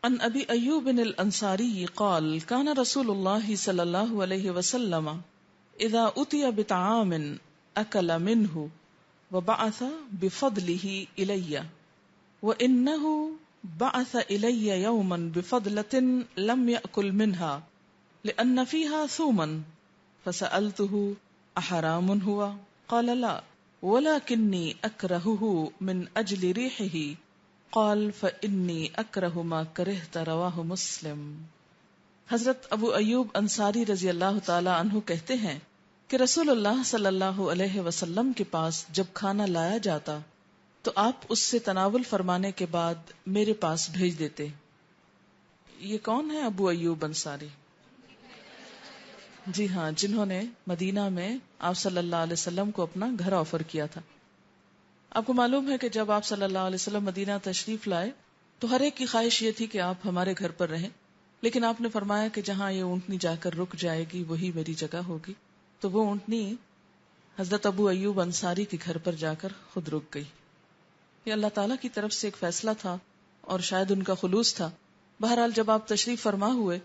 عن ابی ایوب الانصاری قال كان رسول الله صلی اللہ علیہ وسلم اذا اتي بطعام اکل منه وبعث بفضله الي وانه بعث الي يوما بفضلة لم يأكل منها لان فيها ثوما فسألته احرام هو قال لا ولكني اكرهه من اجل ريحه قال فإني أكره ما كرهت رواہ مسلم۔ حضرت ابو ایوب انصاری رضی اللہ تعالی عنہ کہتے ہیں کہ رسول اللہ صلی اللہ علیہ وسلم کے پاس جب کھانا لایا جاتا تو آپ اس سے تناول فرمانے کے بعد میرے پاس بھیج دیتے۔ یہ کون ہے ابو ایوب انصاری؟ جی ہاں، جنہوں نے مدینہ میں آپ صلی اللہ علیہ وسلم کو اپنا گھر آفر کیا تھا۔ آپ کو معلوم ہے کہ جب آپ صلی اللہ علیہ وسلم مدینہ تشریف لائے تو ہر ایک کی خواہش یہ تھی کہ آپ ہمارے گھر پر رہیں، لیکن آپ نے فرمایا کہ جہاں یہ اونٹنی جا کر رک جائے گی وہی میری جگہ ہوگی۔ تو وہ اونٹنی حضرت ابو ایوب انصاری کے گھر پر جا کر خود رک گئی۔ یہ اللہ تعالیٰ کی طرف سے ایک فیصلہ تھا اور شاید ان کا خلوص تھا۔ بہرحال جب آپ تشریف فرما ہوئے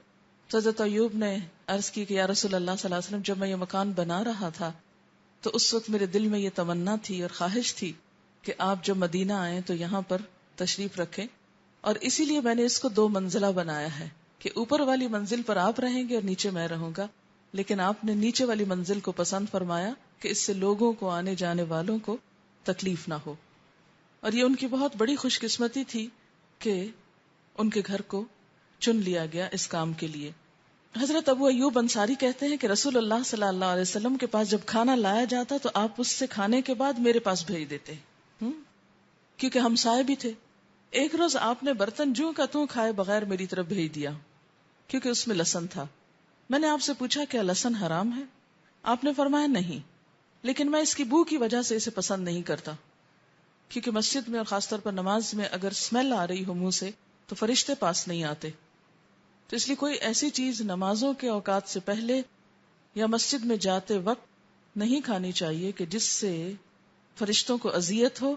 تو حضرت ایوب نے عرض کی کہ یا رسول اللہ صلی اللہ علیہ وسلم، جب میں یہ مکان بنا رہا تھا تو اس وقت میرے دل میں یہ تمنا تھی اور خواہش تھی کہ آپ جب مدینہ آئیں تو یہاں پر تشریف رکھیں، اور اسی لیے میں نے اس کو 2 منزلہ بنایا ہے کہ اوپر والی منزل پر آپ رہیں گے اور نیچے میں رہوں گا، لیکن آپ نے نیچے والی منزل کو پسند فرمایا کہ اس سے لوگوں کو، آنے جانے والوں کو تکلیف نہ ہو۔ اور یہ ان کی بہت بڑی خوش قسمتی تھی کہ ان کے گھر کو چن لیا گیا اس کام کے لیے۔ حضرت ابو ایوب انصاری کہتے ہیں کہ رسول اللہ صلی اللہ علیہ وسلم کے پاس جب کھانا لایا جاتا تو آپ اس سے کھانے کے بعد میرے پاس بھیج دیتے، کیونکہ ہمسائے بھی تھے۔ ایک روز آپ نے برتن جوں کا توں کھائے بغیر میری طرف بھیج دیا کیونکہ اس میں لہسن تھا۔ میں نے آپ سے پوچھا کیا لہسن حرام ہے؟ آپ نے فرمایا نہیں، لیکن میں اس کی بو کی وجہ سے اسے پسند نہیں کرتا، کیونکہ مسجد میں اور خاص طور پر نماز میں اگر اسمیل آ رہی ہو منہ سے تو فرشتے پاس نہیں آتے، تو اس لیے کوئی ایسی چیز نمازوں کے اوقات سے پہلے یا مسجد میں جاتے وقت نہیں کھانی چاہیے کہ جس سے فرشتوں کو اذیت ہو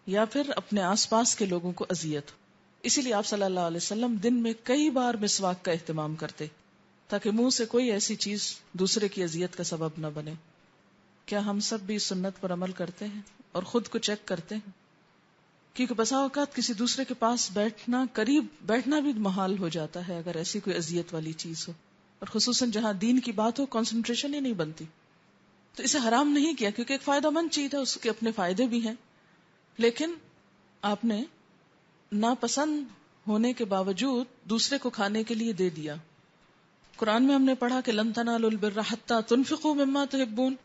یا پھر اپنے آس پاس کے لوگوں کو اذیت ہو۔ اسی لیے آپ صلی اللہ علیہ وسلم دن میں کئی بار مسواک کا اہتمام کرتے تاکہ منہ سے کوئی ایسی چیز دوسرے کی اذیت کا سبب نہ بنے۔ کیا ہم سب بھی اس سنت پر عمل کرتے ہیں اور خود کو چیک کرتے ہیں؟ کیونکہ بسا اوقات کسی دوسرے کے پاس بیٹھنا، قریب بیٹھنا بھی محال ہو جاتا ہے اگر ایسی کوئی اذیت والی چیز ہو، اور خصوصاً جہاں دین کی بات ہو کنسنٹریشن ہی نہیں بنتی۔ تو اسے حرام نہیں کیا کیونکہ ایک فائدہ مند چیز ہے، اس کے اپنے فائدے بھی ہیں، لیکن آپ نے ناپسند ہونے کے باوجود دوسرے کو کھانے کے لیے دے دیا۔ قرآن میں ہم نے پڑھا کہ لن تنالوا البر حتی تنفقوا مما تحبون،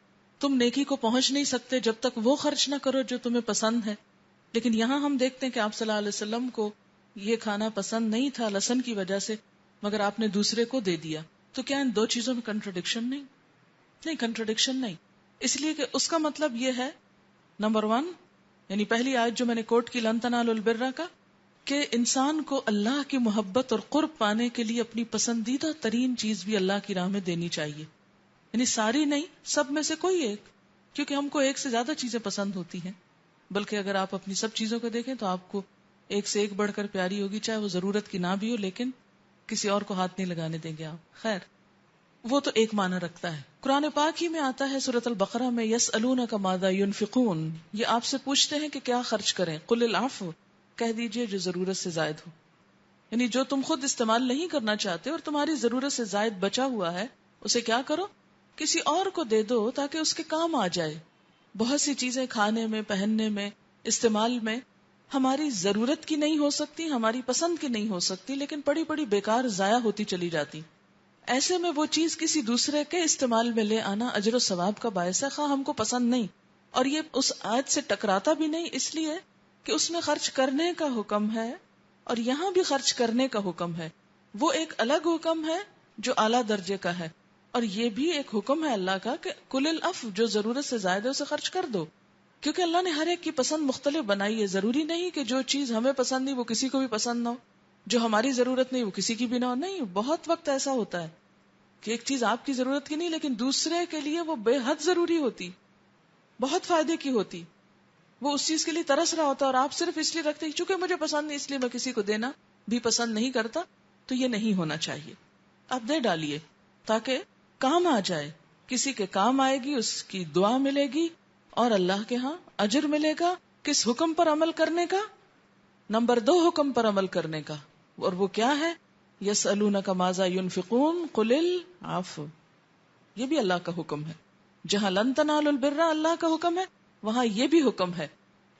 تم نیکی کو پہنچ نہیں سکتے جب تک وہ خرچ نہ کرو جو تمہیں پسند ہے۔ لیکن یہاں ہم دیکھتے ہیں کہ آپ صلی اللہ علیہ وسلم کو یہ کھانا پسند نہیں تھا لہسن کی وجہ سے، مگر آپ نے دوسرے کو دے دیا۔ تو کیا ان 2 چیزوں میں کنٹرڈکشن نہیں، کنٹرڈکشن نہیں، اس لیے کہ اس کا مطلب یہ ہے نمبر 1، یعنی پہلی آیت جو میں نے کوٹ کی لن تنالوا البر کا، کہ انسان کو اللہ کی محبت اور قرب پانے کے لیے اپنی پسندیدہ ترین چیز بھی اللہ کی راہ میں دینی چاہیے، یعنی ساری نہیں، سب میں سے کوئی ایک، کیونکہ ہم کو ایک سے زیادہ چیزیں پسند ہوتی ہیں، بلکہ اگر آپ اپنی سب چیزوں کو دیکھیں تو آپ کو ایک سے ایک بڑھ کر پیاری ہوگی، چاہے وہ ضرورت کی نہ بھی ہو، لیکن کسی اور کو ہاتھ نہیں لگانے دیں گے آپ۔ خیر، وہ تو ایک معنی رکھتا ہے۔ قرآن پاک ہی میں آتا ہے سورۃ البقرہ میں یسألونک ماذا ينفقون، یہ آپ سے پوچھتے ہیں کہ کیا خرچ کریں، قل العفو، کہہ دیجئے جو ضرورت سے زائد ہو، یعنی جو تم خود استعمال نہیں کرنا چاہتے اور تمہاری ضرورت سے زائد بچا ہوا ہے اسے کیا کرو، کسی اور کو دے دو تاکہ اس کے کام آ جائے۔ بہت سی چیزیں کھانے میں، پہننے میں، استعمال میں ہماری ضرورت کی نہیں ہو سکتی، ہماری پسند کی نہیں ہو سکتی، لیکن پڑی پڑی بیکار ضائع ہوتی چلی جاتی۔ ایسے میں وہ چیز کسی دوسرے کے استعمال میں لے آنا اجر و ثواب کا باعث ہے، خواہ ہم کو پسند نہیں، اور یہ اس آیت سے ٹکراتا بھی نہیں، اس لیے کہ اس میں خرچ کرنے کا حکم ہے اور یہاں بھی خرچ کرنے کا حکم ہے۔ وہ ایک الگ حکم ہے جو اعلیٰ درجے کا ہے، اور یہ بھی ایک حکم ہے اللہ کا کہ کل العفو، جو ضرورت سے زائد ہے اسے خرچ کر دو، کیونکہ اللہ نے ہر ایک کی پسند مختلف بنائی ہے۔ ضروری نہیں کہ جو چیز ہمیں پسند نہیں وہ کسی کو بھی پسند نہ ہو، جو ہماری ضرورت نہیں وہ کسی کی بھی نہ ہو۔ نہیں، بہت وقت ایسا ہوتا ہے کہ ایک چیز آپ کی ضرورت کی نہیں لیکن دوسرے کے لیے وہ بے حد ضروری ہوتی، بہت فائدے کی ہوتی، وہ اس چیز کے لیے ترس رہا ہوتا اور آپ صرف اس لیے رکھتے ہیں چونکہ مجھے پسند نہیں اس لیے میں کسی کو دینا بھی پسند نہیں کرتا تو یہ نہیں ہونا چاہیے. آپ دے ڈالیے تاکہ کام آ جائے, کسی کے کام آئے گی, اس کی دعا ملے گی اور اللہ کے ہاں اجر ملے گا. کس حکم پر عمل کرنے کا؟ نمبر 2 حکم پر عمل کرنے کا, اور وہ کیا ہے؟ یسألونک ماذا ينفقون قل العفو. یہ بھی اللہ کا حکم ہے. جہاں لن تنالوا البر اللہ کا حکم ہے, وہاں یہ بھی حکم ہے.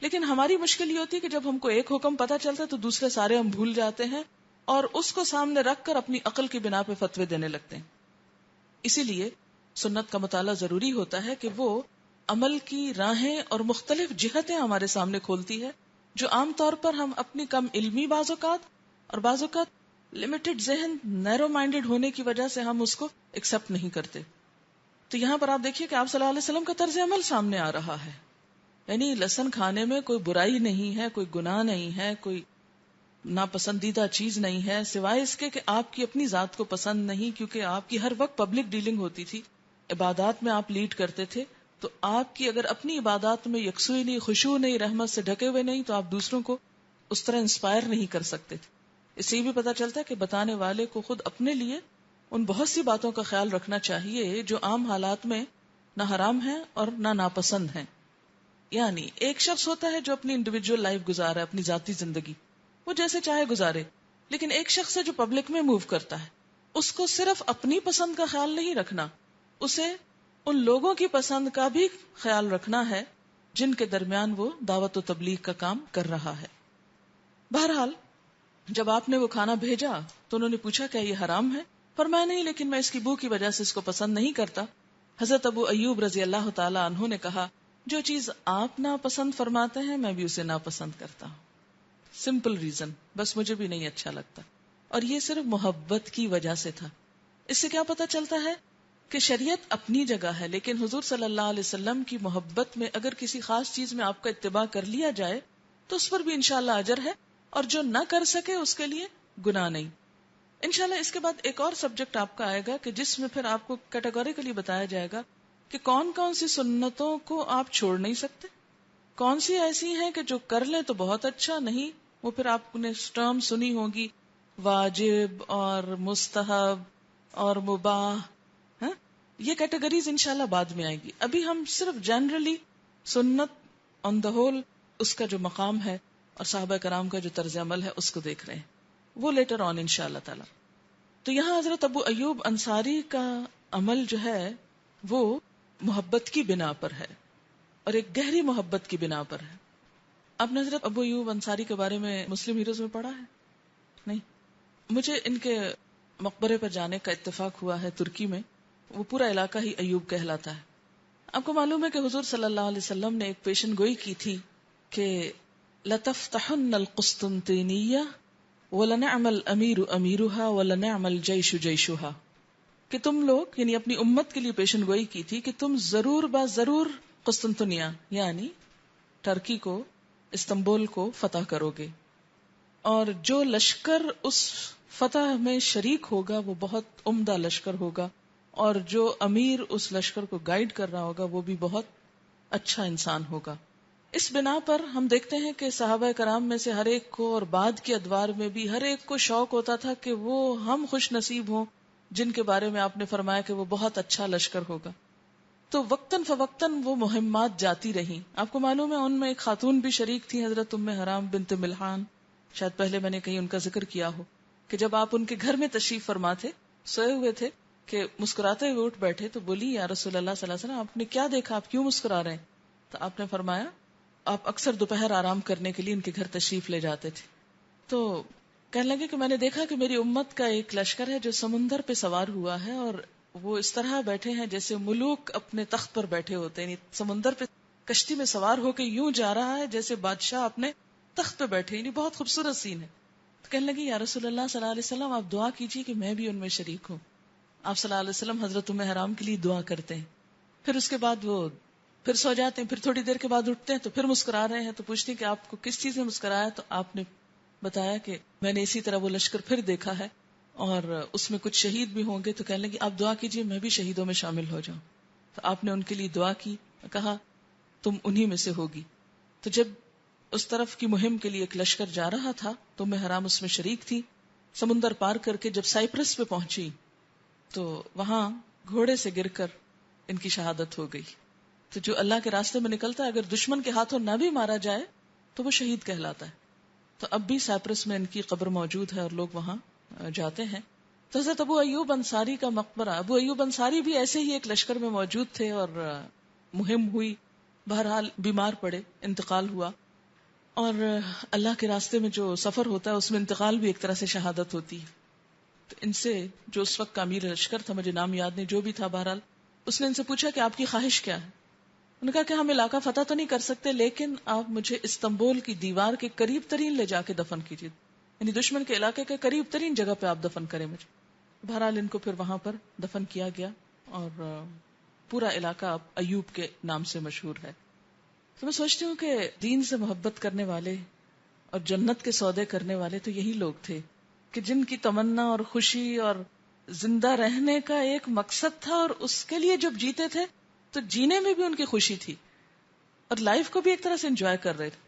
لیکن ہماری مشکل یہ ہوتی ہے کہ جب ہم کو ایک حکم پتہ چلتا ہے تو دوسرے سارے ہم بھول جاتے ہیں اور اس کو سامنے رکھ کر اپنی عقل کی بنا پہ فتوے دینے لگتے ہیں. اسی لیے سنت کا مطالعہ ضروری ہوتا ہے کہ وہ عمل کی راہیں اور مختلف جہتیں ہمارے سامنے کھولتی ہے, جو عام طور پر ہم اپنی کم علمی بعض اوقات اور بعض اوقات لمیٹڈ ذہن, نیرو مائنڈڈ ہونے کی وجہ سے ہم اس کو ایکسپٹ نہیں کرتے. تو یہاں پر آپ دیکھیے کہ آپ صلی اللہ علیہ وسلم کا طرز عمل سامنے آ رہا ہے. یعنی لہسن کھانے میں کوئی برائی نہیں ہے, کوئی گناہ نہیں ہے, کوئی ناپسندیدہ چیز نہیں ہے, سوائے اس کے کہ آپ کی اپنی ذات کو پسند نہیں, کیونکہ آپ کی ہر وقت پبلک ڈیلنگ ہوتی تھی, عبادات میں آپ لیڈ کرتے تھے. تو آپ کی اگر اپنی عبادات میں یکسوئی نہیں, خشوع نہیں, رحمت سے ڈھکے ہوئے نہیں, تو آپ دوسروں کو اس طرح انسپائر نہیں کر سکتے تھے. اس سے یہ بھی پتا چلتا ہے کہ بتانے والے کو خود اپنے لیے ان بہت سی باتوں کا خیال رکھنا چاہیے جو عام حالات میں نہ حرام ہیں اور نہ ناپسند ہیں. یعنی ایک شخص ہوتا ہے جو اپنی انڈیویجول لائف گزارا ہے, اپنی ذاتی زندگی وہ جیسے چاہے گزارے, لیکن ایک شخص ہے جو پبلک میں موو کرتا ہے, اس کو صرف اپنی پسند کا خیال نہیں رکھنا, اسے ان لوگوں کی پسند کا بھی خیال رکھنا ہے جن کے درمیان وہ دعوت و تبلیغ کا کام کر رہا ہے. بہرحال جب آپ نے وہ کھانا بھیجا تو انہوں نے پوچھا کیا یہ حرام ہے؟ فرمایا نہیں, لیکن میں اس کی بو کی وجہ سے اس کو پسند نہیں کرتا. حضرت ابو ایوب رضی اللہ تعالی عنہ نے کہا جو چیز آپ ناپسند فرماتے ہیں میں بھی اسے ناپسند کرتا ہوں. سمپل ریزن, بس مجھے بھی نہیں اچھا لگتا. اور یہ صرف محبت کی وجہ سے تھا. اس سے کیا پتا چلتا ہے کہ شریعت اپنی جگہ ہے, لیکن حضور صلی اللہ علیہ وسلم کی محبت میں اگر کسی خاص چیز میں آپ کا اتباع کر لیا جائے تو اس پر بھی انشاءاللہ اجر ہے, اور جو نہ کر سکے اس کے لیے گناہ نہیں. انشاءاللہ اس کے بعد ایک اور سبجیکٹ آپ کا آئے گا کہ جس میں پھر آپ کو کیٹیگوریکلی بتایا جائے گا کہ کون کون سی سنتوں کو آپ چھوڑ نہیں سکتے, کون سی ایسی ہیں کہ جو کر لیں تو بہت اچھا, نہیں وہ پھر آپ نے ٹرم سنی ہوگی واجب اور مستحب اور مباح. یہ کیٹیگریز انشاءاللہ بعد میں آئے گی. ابھی ہم صرف جنرلی سنت آن دا ہول اس کا جو مقام ہے اور صحابہ کرام کا جو طرز عمل ہے اس کو دیکھ رہے ہیں, وہ لیٹر آن انشاءاللہ تعالی. تو یہاں حضرت ابو ایوب انصاری کا عمل جو ہے وہ محبت کی بنا پر ہے, اور ایک گہری محبت کی بنا پر ہے. آپ نے حضرت ابو ایوب انصاری کے بارے میں مسلم ہیروز میں پڑھا ہے؟ نہیں. مجھے ان کے مقبرے پر جانے کا اتفاق ہوا ہے ترکی میں. وہ پورا علاقہ ہی ایوب کہلاتا ہے. آپ کو معلوم ہے کہ حضور صلی اللہ علیہ وسلم نے ایک پیشن گوئی کی تھی کہ لَتَفْتَحُنَّ الْقُسْطُنْطِينِيَّةَ وَلَنِعْمَ الْأَمِيرُ أَمِيرُهَا وَلَنِعْمَ الْجَيْشُ جَيْشُهَا, کہ تم لوگ یعنی اپنی امت کے لیے پیشن گوئی کی تھی کہ تم ضرور ضرور قسطنطنیہ یعنی ٹرکی کو, استنبول کو فتح کرو گے, اور جو لشکر اس فتح میں شریک ہوگا وہ بہت عمدہ لشکر ہوگا, اور جو امیر اس لشکر کو گائیڈ کر رہا ہوگا وہ بھی بہت اچھا انسان ہوگا. اس بنا پر ہم دیکھتے ہیں کہ صحابہ کرام میں سے ہر ایک کو, اور بعد کے ادوار میں بھی ہر ایک کو شوق ہوتا تھا کہ وہ ہم خوش نصیب ہوں جن کے بارے میں آپ نے فرمایا کہ وہ بہت اچھا لشکر ہوگا. تو وقتاً فوقتاً وہ مہمات جاتی رہیں. آپ کو معلوم ہے ان میں ایک خاتون بھی شریک تھی, حضرت ام حرام بنت ملحان, شاید پہلے میں نے کہیں ان کا ذکر کیا ہو, کہ جب آپ ان کے گھر میں تشریف فرما تھے, سوئے ہوئے تھے, کہ مسکراتے ہوئے اٹھ بیٹھے تو بولی یا رسول اللہ صلی اللہ علیہ وسلم آپ نے کیا دیکھا, آپ کیوں مسکرا رہے ہیں؟ تو آپ نے فرمایا آپ اکثر دوپہر آرام کرنے کے لیے ان کے گھر تشریف لے جاتے تھے. تو کہنے لگے کہ میں نے دیکھا کہ میری امت کا ایک لشکر ہے جو سمندر پہ سوار ہوا ہے, اور وہ اس طرح بیٹھے ہیں جیسے ملوک اپنے تخت پر بیٹھے ہوتے ہیں, یعنی سمندر پہ کشتی میں سوار ہو کے یوں جا رہا ہے جیسے بادشاہ اپنے تخت پہ بیٹھے, یعنی بہت خوبصورت سین ہے. تو کہنے لگی یا رسول اللہ صلی اللہ علیہ وسلم آپ دعا کیجیے کہ میں بھی ان میں شریک ہوں. آپ صلی اللہ علیہ وسلم حضرت ام حرام کے لیے دعا کرتے ہیں, پھر اس کے بعد وہ پھر سو جاتے ہیں, پھر تھوڑی دیر کے بعد اٹھتے ہیں تو پھر مسکرا رہے ہیں. تو پوچھتے ہیں کہ آپ کو کس چیز میں مسکرایا؟ تو آپ نے بتایا کہ میں نے اسی طرح وہ لشکر پھر دیکھا ہے اور اس میں کچھ شہید بھی ہوں گے. تو کہنے لگے آپ دعا کیجیے میں بھی شہیدوں میں شامل ہو جاؤں. تو آپ نے ان کے لیے دعا کی, کہا تم انہی میں سے ہوگی. تو جب اس طرف کی مہم کے لیے ایک لشکر جا رہا تھا تو حرام اس میں شریک تھی. سمندر پار کر کے جب سائپرس پہ پہنچی تو وہاں گھوڑے سے گر کر ان کی شہادت ہو گئی. تو جو اللہ کے راستے میں نکلتا ہے اگر دشمن کے ہاتھوں نہ بھی مارا جائے تو وہ شہید کہلاتا ہے. تو اب بھی سائپرس میں ان کی قبر موجود ہے اور لوگ وہاں جاتے ہیں. تو حضرت ابو ایوب انصاری کا مقبرہ، ابو ایوب انصاری بھی ایسے ہی ایک لشکر میں موجود تھے اور مہم ہوئی، بہرحال بیمار پڑے، انتقال ہوا. اور اللہ کے راستے میں جو سفر ہوتا ہے اس میں انتقال بھی ایک طرح سے شہادت ہوتی ہے. تو ان سے جو اس وقت کا امیر لشکر تھا، مجھے نام یاد نہیں، جو بھی تھا بہرحال اس نے ان سے پوچھا کہ آپ کی خواہش کیا ہے. انہوں نے کہا کہ ہم علاقہ فتح تو نہیں کر سکتے لیکن آپ مجھے استنبول کی دیوار کے قریب ترین لے جا کے دفن کیجیے، یعنی دشمن کے علاقے کے قریب ترین جگہ پہ آپ دفن کریں مجھے. بہرحال ان کو پھر وہاں پر دفن کیا گیا اور پورا علاقہ اب ایوب کے نام سے مشہور ہے. تو میں سوچتی ہوں کہ دین سے محبت کرنے والے اور جنت کے سودے کرنے والے تو یہی لوگ تھے کہ جن کی تمنا اور خوشی اور زندہ رہنے کا ایک مقصد تھا اور اس کے لیے جب جیتے تھے تو جینے میں بھی ان کی خوشی تھی اور لائف کو بھی ایک طرح سے انجوائے کر رہے تھے.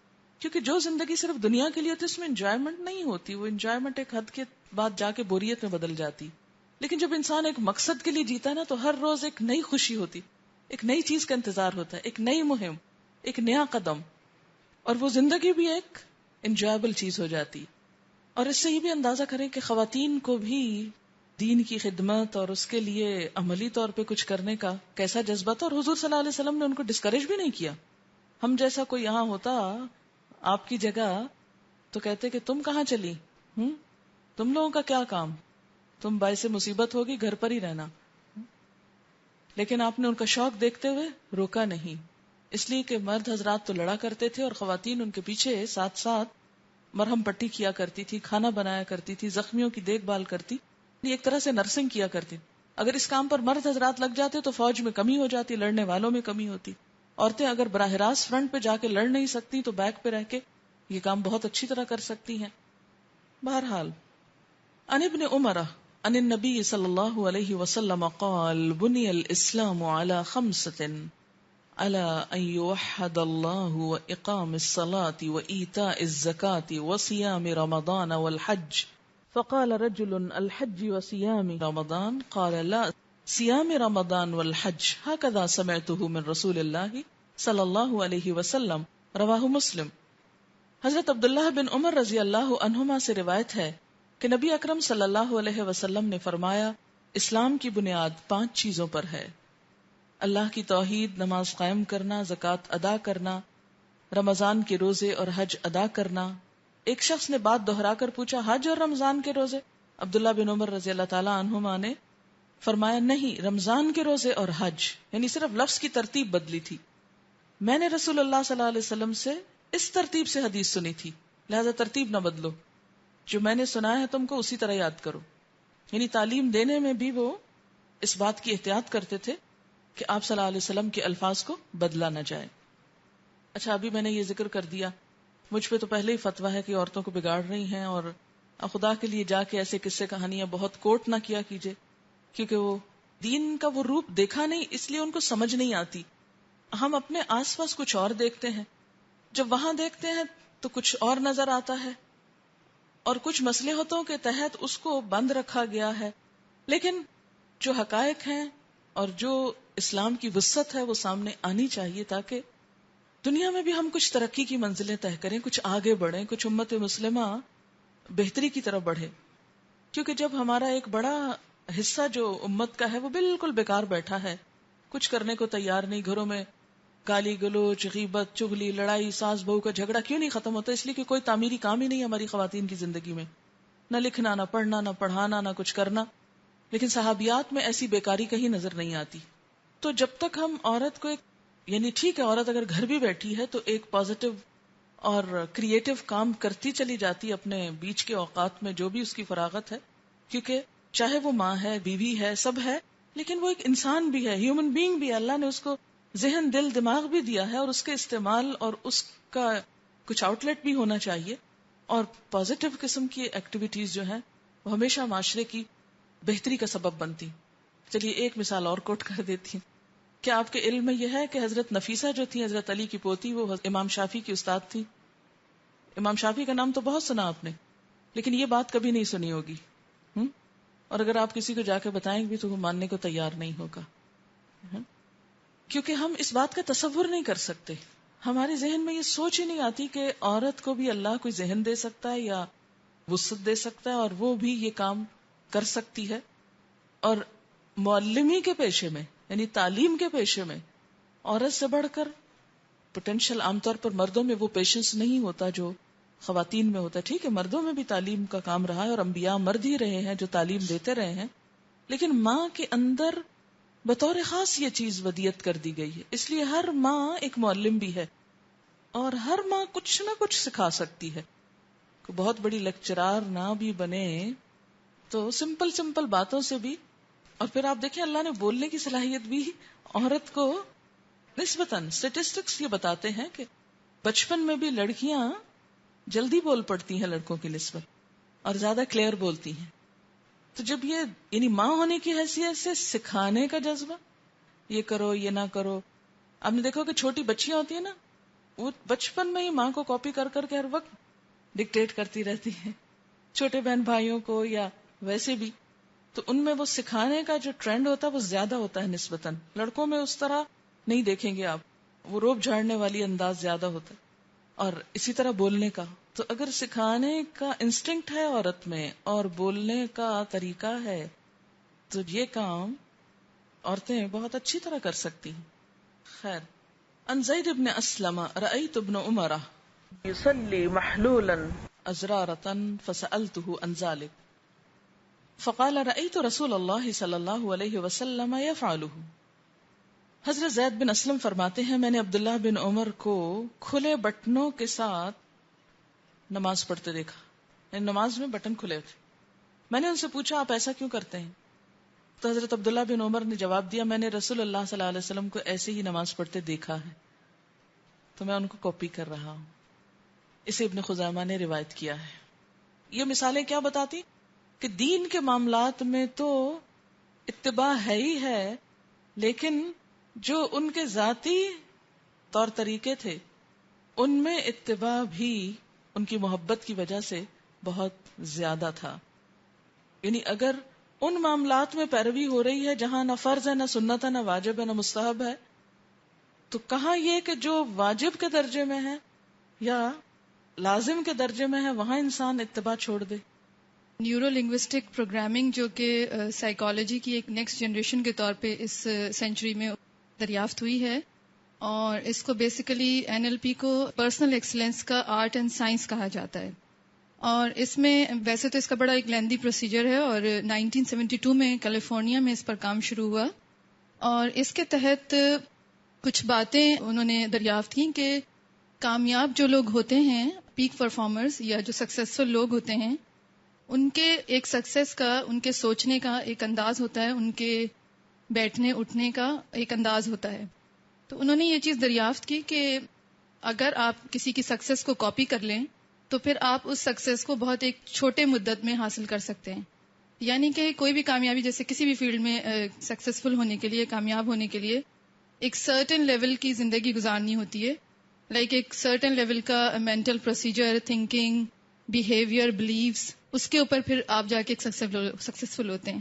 کیونکہ جو زندگی صرف دنیا کے لیے ہوتی ہے اس میں انجوائمنٹ نہیں ہوتی، وہ انجوائمنٹ ایک حد کے بعد جا کے بوریت میں بدل جاتی. لیکن جب انسان ایک مقصد کے لیے جیتا ہے نا تو ہر روز ایک نئی خوشی ہوتی، ایک نئی چیز کا انتظار ہوتا ہے، ایک نئی مہم، ایک نیا قدم، اور وہ زندگی بھی ایک انجوائبل چیز ہو جاتی. اور اس سے یہ بھی اندازہ کریں کہ خواتین کو بھی دین کی خدمت اور اس کے لیے عملی طور پہ کچھ کرنے کا کیسا جذبہ تھا، اور حضور صلی اللہ علیہ وسلم نے ان کو ڈسکریج بھی نہیں کیا. ہم جیسا کوئی یہاں ہوتا آپ کی جگہ تو کہتے کہ تم کہاں چلی، تم لوگوں کا کیا کام، تم باعث مصیبت ہوگی، گھر پر ہی رہنا. لیکن آپ نے ان کا شوق دیکھتے ہوئے روکا نہیں، اس لیے کہ مرد حضرات تو لڑا کرتے تھے اور خواتین ان کے پیچھے ساتھ ساتھ مرہم پٹی کیا کرتی تھی، کھانا بنایا کرتی تھی، زخمیوں کی دیکھ بھال کرتی، ایک طرح سے نرسنگ کیا کرتی. اگر اس کام پر مرد حضرات لگ جاتے تو فوج میں کمی ہو جاتی، لڑنے والوں میں کمی ہوتی. عورتیں اگر براہ راست فرنٹ پہ جا کے لڑ نہیں سکتی تو بیک پہ رہ کے یہ کام بہت اچھی طرح کر سکتی ہیں. بہرحال عن ابن عمر عن النبی صلی اللہ علیہ وسلم قال بنی الاسلام على خمسة على ان يوحد الله واقام الصلاة وايتاء الزكاة وصيام رمضان والحج. فقال رجل الحج وصيام رمضان قال لا صيام رمضان والحج هكذا سمعته من رسول الله صلی اللہ علیہ وسلم. رواہ مسلم. حضرت عبداللہ بن عمر رضی اللہ عنہما سے روایت ہے کہ نبی اکرم صلی اللہ علیہ وسلم نے فرمایا اسلام کی بنیاد 5 چیزوں پر ہے: اللہ کی توحید، نماز قائم کرنا، زکوٰۃ ادا کرنا، رمضان کے روزے اور حج ادا کرنا. ایک شخص نے بات دہرا کر پوچھا حج اور رمضان کے روزے؟ عبداللہ بن عمر رضی اللہ تعالی عنہما نے فرمایا نہیں، رمضان کے روزے اور حج، یعنی صرف لفظ کی ترتیب بدلی تھی. میں نے رسول اللہ صلی اللہ علیہ وسلم سے اس ترتیب سے حدیث سنی تھی، لہذا ترتیب نہ بدلو، جو میں نے سنا ہے تم کو اسی طرح یاد کرو. یعنی تعلیم دینے میں بھی وہ اس بات کی احتیاط کرتے تھے کہ آپ صلی اللہ علیہ وسلم کے الفاظ کو بدلا نہ جائے. اچھا، ابھی میں نے یہ ذکر کر دیا، مجھ پہ تو پہلے ہی فتویٰ ہے کہ عورتوں کو بگاڑ رہی ہیں، اور خدا کے لیے جا کے ایسے قصے کہانیاں بہت کوٹ نہ کیا کیجیے، کیونکہ وہ دین کا وہ روپ دیکھا نہیں، اس لیے ان کو سمجھ نہیں آتی. ہم اپنے آس پاس کچھ اور دیکھتے ہیں، جب وہاں دیکھتے ہیں تو کچھ اور نظر آتا ہے، اور کچھ مصلحتوں کے تحت اس کو بند رکھا گیا ہے. لیکن جو حقائق ہیں اور جو اسلام کی وسعت ہے وہ سامنے آنی چاہیے، تاکہ دنیا میں بھی ہم کچھ ترقی کی منزلیں طے کریں، کچھ آگے بڑھیں، کچھ امت مسلمہ بہتری کی طرف بڑھے. کیونکہ جب ہمارا ایک بڑا حصہ جو امت کا ہے وہ بالکل بیکار بیٹھا ہے، کچھ کرنے کو تیار نہیں، گھروں میں گالی گلوچ، غیبت، چغلی، لڑائی، ساس بہو کا جھگڑا کیوں نہیں ختم ہوتا؟ اس لیے کہ کوئی تعمیری کام ہی نہیں ہے ہماری خواتین کی زندگی میں، نہ لکھنا، نہ پڑھنا، نہ پڑھانا، نہ کچھ کرنا. لیکن صحابیات میں ایسی بیکاری کہیں نظر نہیں آتی. تو جب تک ہم عورت کو یعنی ٹھیک ہے عورت اگر گھر بھی بیٹھی ہے تو ایک پازیٹیو اور کریٹو کام کرتی چلی جاتی اپنے بیچ کے اوقات میں جو بھی اس کی فراغت ہے، کیونکہ چاہے وہ ماں ہے، بیوی ہے، سب ہے، لیکن وہ ایک انسان بھی ہے، ہیومن بینگ بھی ہے. اللہ نے اس کو ذہن، دل، دماغ بھی دیا ہے، اور اس کے استعمال اور اس کا کچھ آؤٹ لیٹ بھی ہونا چاہیے. اور پازیٹیو قسم کی ایکٹیویٹیز جو ہیں وہ ہمیشہ معاشرے کی بہتری کا سبب بنتی. چلیے ایک مثال اور کوٹ کر دیتی ہوں. کیا آپ کے علم میں یہ ہے کہ حضرت نفیسہ جو تھی، حضرت علی کی پوتی، وہ امام شافعی کی استاد تھی؟ امام شافعی کا نام تو بہت سنا آپ نے، لیکن یہ بات کبھی نہیں سنی ہوگی، اور اگر آپ کسی کو جا کے بتائیں بھی تو وہ ماننے کو تیار نہیں ہوگا، کیونکہ ہم اس بات کا تصور نہیں کر سکتے. ہمارے ذہن میں یہ سوچ ہی نہیں آتی کہ عورت کو بھی اللہ کوئی ذہن دے سکتا ہے یا وسعت دے سکتا ہے اور وہ بھی یہ کام کر سکتی ہے. اور معلمی کے پیشے میں، یعنی تعلیم کے پیشے میں، عورت سے بڑھ کر پوٹینشیل عام طور پر مردوں میں وہ پیشنس نہیں ہوتا جو خواتین میں ہوتا ہے. ٹھیک ہے، مردوں میں بھی تعلیم کا کام رہا ہے اور انبیاء مرد ہی رہے ہیں جو تعلیم دیتے رہے ہیں، لیکن ماں کے اندر بطور خاص یہ چیز ودیت کر دی گئی ہے. اس لیے ہر ماں ایک معلم بھی ہے اور ہر ماں کچھ نہ کچھ سکھا سکتی ہے. کوئی بہت بڑی لیکچرار نہ بھی بنے تو سمپل سمپل باتوں سے بھی. اور پھر آپ دیکھیں اللہ نے بولنے کی صلاحیت بھی عورت کو نسبتاً اسٹیٹسٹکس یہ بتاتے ہیں کہ بچپن میں بھی لڑکیاں جلدی بول پڑتی ہیں لڑکوں کی نسبت اور زیادہ کلیئر بولتی ہیں. تو جب یہ یعنی ماں ہونے کی حیثیت سے سکھانے کا جذبہ، یہ کرو یہ نہ کرو. آپ نے دیکھو کہ چھوٹی بچیاں ہوتی ہیں نا، وہ بچپن میں ہی ماں کو کاپی کر کر کے ہر وقت ڈکٹیٹ کرتی رہتی ہیں چھوٹے بہن بھائیوں کو یا ویسے بھی. تو ان میں وہ سکھانے کا جو ٹرینڈ ہوتا ہے وہ زیادہ ہوتا ہے نسبتاً. لڑکوں میں اس طرح نہیں دیکھیں گے آپ، وہ روب جھاڑنے والی انداز زیادہ ہوتا ہے. اور اسی طرح بولنے کا، تو اگر سکھانے کا انسٹنکٹ ہے عورت میں اور بولنے کا طریقہ ہے تو یہ کام عورتیں بہت اچھی طرح کر سکتی ہیں. خیر، ان زید بن اسلم رأیت ابن عمر يصلي محلولا ازرارة فسألته عن ذلك فقال رأيت رسول اللہ صلی اللہ علیہ وسلم يفعله. حضرت زید بن اسلم فرماتے ہیں میں نے عبداللہ بن عمر کو کھلے بٹنوں کے ساتھ نماز پڑھتے دیکھا، یعنی نماز میں بٹن کھلے تھے. میں نے ان سے پوچھا آپ ایسا کیوں کرتے ہیں؟ تو حضرت عبداللہ بن عمر نے جواب دیا میں نے رسول اللہ صلی اللہ علیہ وسلم کو ایسے ہی نماز پڑھتے دیکھا ہے تو میں ان کو کاپی کر رہا ہوں. اسے ابن خزیمہ نے روایت کیا ہے. یہ مثالیں کیا بتاتی کہ دین کے معاملات میں تو اتباع ہے ہی ہے، لیکن جو ان کے ذاتی طور طریقے تھے ان میں اتباع بھی ان کی محبت کی وجہ سے بہت زیادہ تھا. یعنی اگر ان معاملات میں پیروی ہو رہی ہے جہاں نہ فرض ہے، نہ سنت ہے، نہ واجب ہے، نہ مستحب ہے، تو کہاں یہ کہ جو واجب کے درجے میں ہے یا لازم کے درجے میں ہے وہاں انسان اتباع چھوڑ دے. نیورو لنگوسٹک پروگرامنگ جو کہ سائیکالوجی کی ایک نیکسٹ جنریشن کے طور پہ اس سینچری میں دریافت ہوئی ہے، اور اس کو بیسیکلی NLP کو پرسنل ایکسلنس کا آرٹ اینڈ سائنس کہا جاتا ہے. اور اس میں ویسے تو اس کا بڑا ایک لیندی پروسیجر ہے، اور 1972 میں کیلیفورنیا میں اس پر کام شروع ہوا. اور اس کے تحت کچھ باتیں انہوں نے دریافت کی کہ کامیاب جو لوگ ہوتے ہیں، پیک پرفارمرز یا جو سکسیسفل لوگ ہوتے ہیں، ان کے ایک سکسیس کا، ان کے سوچنے کا ایک انداز ہوتا ہے، ان کے بیٹھنے اٹھنے کا ایک انداز ہوتا ہے. تو انہوں نے یہ چیز دریافت کی کہ اگر آپ کسی کی سکسیس کو کاپی کر لیں تو پھر آپ اس سکسیس کو بہت ایک چھوٹے مدت میں حاصل کر سکتے ہیں. یعنی کہ کوئی بھی کامیابی، جیسے کسی بھی فیلڈ میں سکسیسفل ہونے کے لیے، کامیاب ہونے کے لیے ایک سرٹن لیول کی زندگی گزارنی ہوتی ہے. ایک سرٹن لیول کا مینٹل پروسیجر، تھنکنگ، بیہیویئر، بلیفز، اس کے اوپر پھر آپ جا کے سکسیسفل ہوتے ہیں.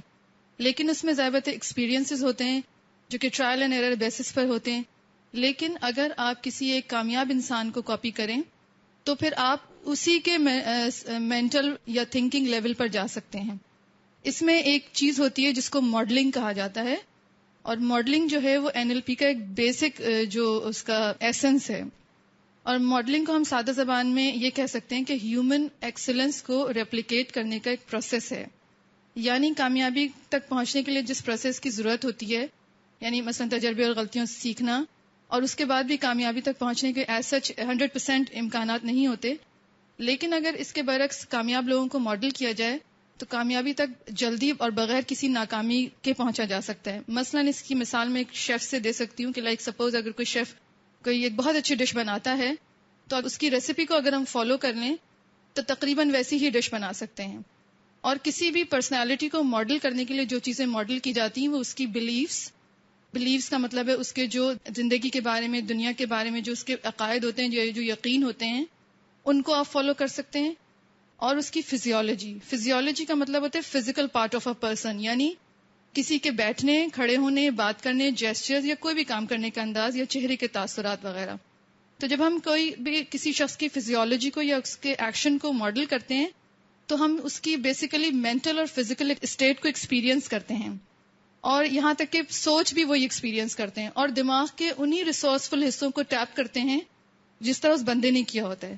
لیکن اس میں ضرورت ایکسپیرینسز ہوتے ہیں جو کہ ٹرائل اینڈ ایرر بیسس پر ہوتے ہیں. لیکن اگر آپ کسی ایک کامیاب انسان کو کاپی کریں تو پھر آپ اسی کے مینٹل یا تھنکنگ لیول پر جا سکتے ہیں. اس میں ایک چیز ہوتی ہے جس کو ماڈلنگ کہا جاتا ہے، اور ماڈلنگ جو ہے وہ NLP کا ایک بیسک جو اس کا ایسنس ہے. اور ماڈلنگ کو ہم سادہ زبان میں یہ کہہ سکتے ہیں کہ ہیومن ایکسلنس کو ریپلیکیٹ کرنے کا ایک پروسیس ہے. یعنی کامیابی تک پہنچنے کے لیے جس پروسیس کی ضرورت ہوتی ہے، یعنی مثلا تجربے اور غلطیوں سے سیکھنا، اور اس کے بعد بھی کامیابی تک پہنچنے کے ایز سچ 100% امکانات نہیں ہوتے. لیکن اگر اس کے برعکس کامیاب لوگوں کو ماڈل کیا جائے تو کامیابی تک جلدی اور بغیر کسی ناکامی کے پہنچا جا سکتا ہے. مثلا اس کی مثال میں ایک شیف سے دے سکتی ہوں کہ سپوز اگر کوئی شیف کوئی ایک بہت اچھی ڈش بناتا ہے تو اس کی ریسیپی کو اگر ہم فالو کر لیں تو تقریباً ویسی ہی ڈش بنا سکتے ہیں. اور کسی بھی پرسنالٹی کو ماڈل کرنے کے لیے جو چیزیں ماڈل کی جاتی ہیں وہ اس کی بلیفز کا مطلب ہے اس کے جو زندگی کے بارے میں، دنیا کے بارے میں جو اس کے عقائد ہوتے ہیں، جو یقین ہوتے ہیں، ان کو آپ فالو کر سکتے ہیں. اور اس کی فزیولوجی کا مطلب ہوتا ہے physical part of a person, یعنی کسی کے بیٹھنے، کھڑے ہونے، بات کرنے، جیسچر یا کوئی بھی کام کرنے کا انداز یا چہرے کے تاثرات وغیرہ. تو جب ہم کوئی بھی کسی شخص کی فزیولوجی کو یا اس کے ایکشن کو ماڈل کرتے ہیں تو ہم اس کی بیسیکلی مینٹل اور فزیکل اسٹیٹ کو ایکسپیرینس کرتے ہیں، اور یہاں تک کہ سوچ بھی وہی ایکسپیرینس کرتے ہیں، اور دماغ کے انہی ریسورسفل حصوں کو ٹیپ کرتے ہیں جس طرح اس بندے نے کیا ہوتا ہے،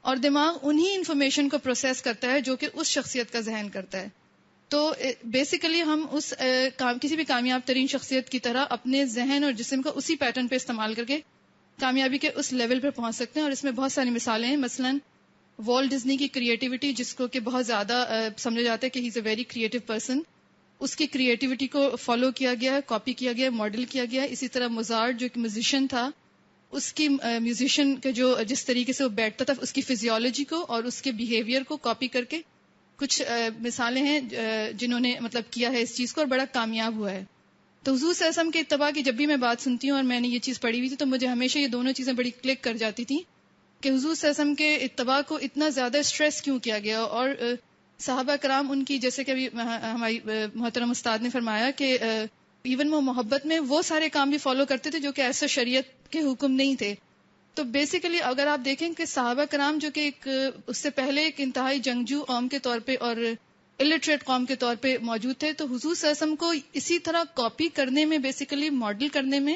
اور دماغ انہی انفارمیشن کو پروسیس کرتا ہے جو کہ اس شخصیت کا ذہن کرتا ہے. تو بیسیکلی ہم اس کسی بھی کامیاب ترین شخصیت کی طرح اپنے ذہن اور جسم کو اسی پیٹرن پہ استعمال کر کے کامیابی کے اس لیول پہ پہنچ سکتے ہیں. اور اس میں بہت ساری مثالیں ہیں. مثلا والٹ ڈزنی کی کریٹیوٹی، جس کو کہ بہت زیادہ سمجھا جاتا ہے کہ ہی از اے ویری کریٹو پرسن، اس کی کریٹیوٹی کو فالو کیا گیا ہے، کاپی کیا گیا ہے، ماڈل کیا گیا ہے. اسی طرح موزارٹ جو ایک میوزیشین تھا، اس کی میوزیشین کے جس طریقے سے وہ بیٹھتا تھا، اس کی فزیولوجی کو اور اس کے بیہیویئر کو کاپی کر کے کچھ مثالیں ہیں جنہوں نے مطلب کیا ہے اس چیز کو اور بڑا کامیاب ہوا ہے. تو حضور صلی اللہ علیہ وسلم کے اتباع کی جب بھی میں بات سنتی ہوں اور میں نے یہ چیز پڑھی ہوئی تھی تو مجھے ہمیشہ یہ دونوں چیزیں بڑی کلک کر جاتی تھیں کہ حضور صلی اللہ علیہ وسلم کے اتباع کو اتنا زیادہ اسٹریس کیوں کیا گیا. اور صحابہ کرام ان کی، جیسے کہ ابھی ہماری محترم استاد نے فرمایا کہ ایون وہ محبت میں وہ سارے کام بھی فالو کرتے تھے جو کہ ایسا شریعت کے حکم نہیں تھے. تو بیسیکلی اگر آپ دیکھیں کہ صحابہ کرام جو کہ اس سے پہلے ایک انتہائی جنگجو قوم کے طور پہ اور الٹریٹ قوم کے طور پہ موجود تھے، تو حضور صلی اللہ علیہ وسلم کو اسی طرح کاپی کرنے میں، بیسیکلی ماڈل کرنے میں،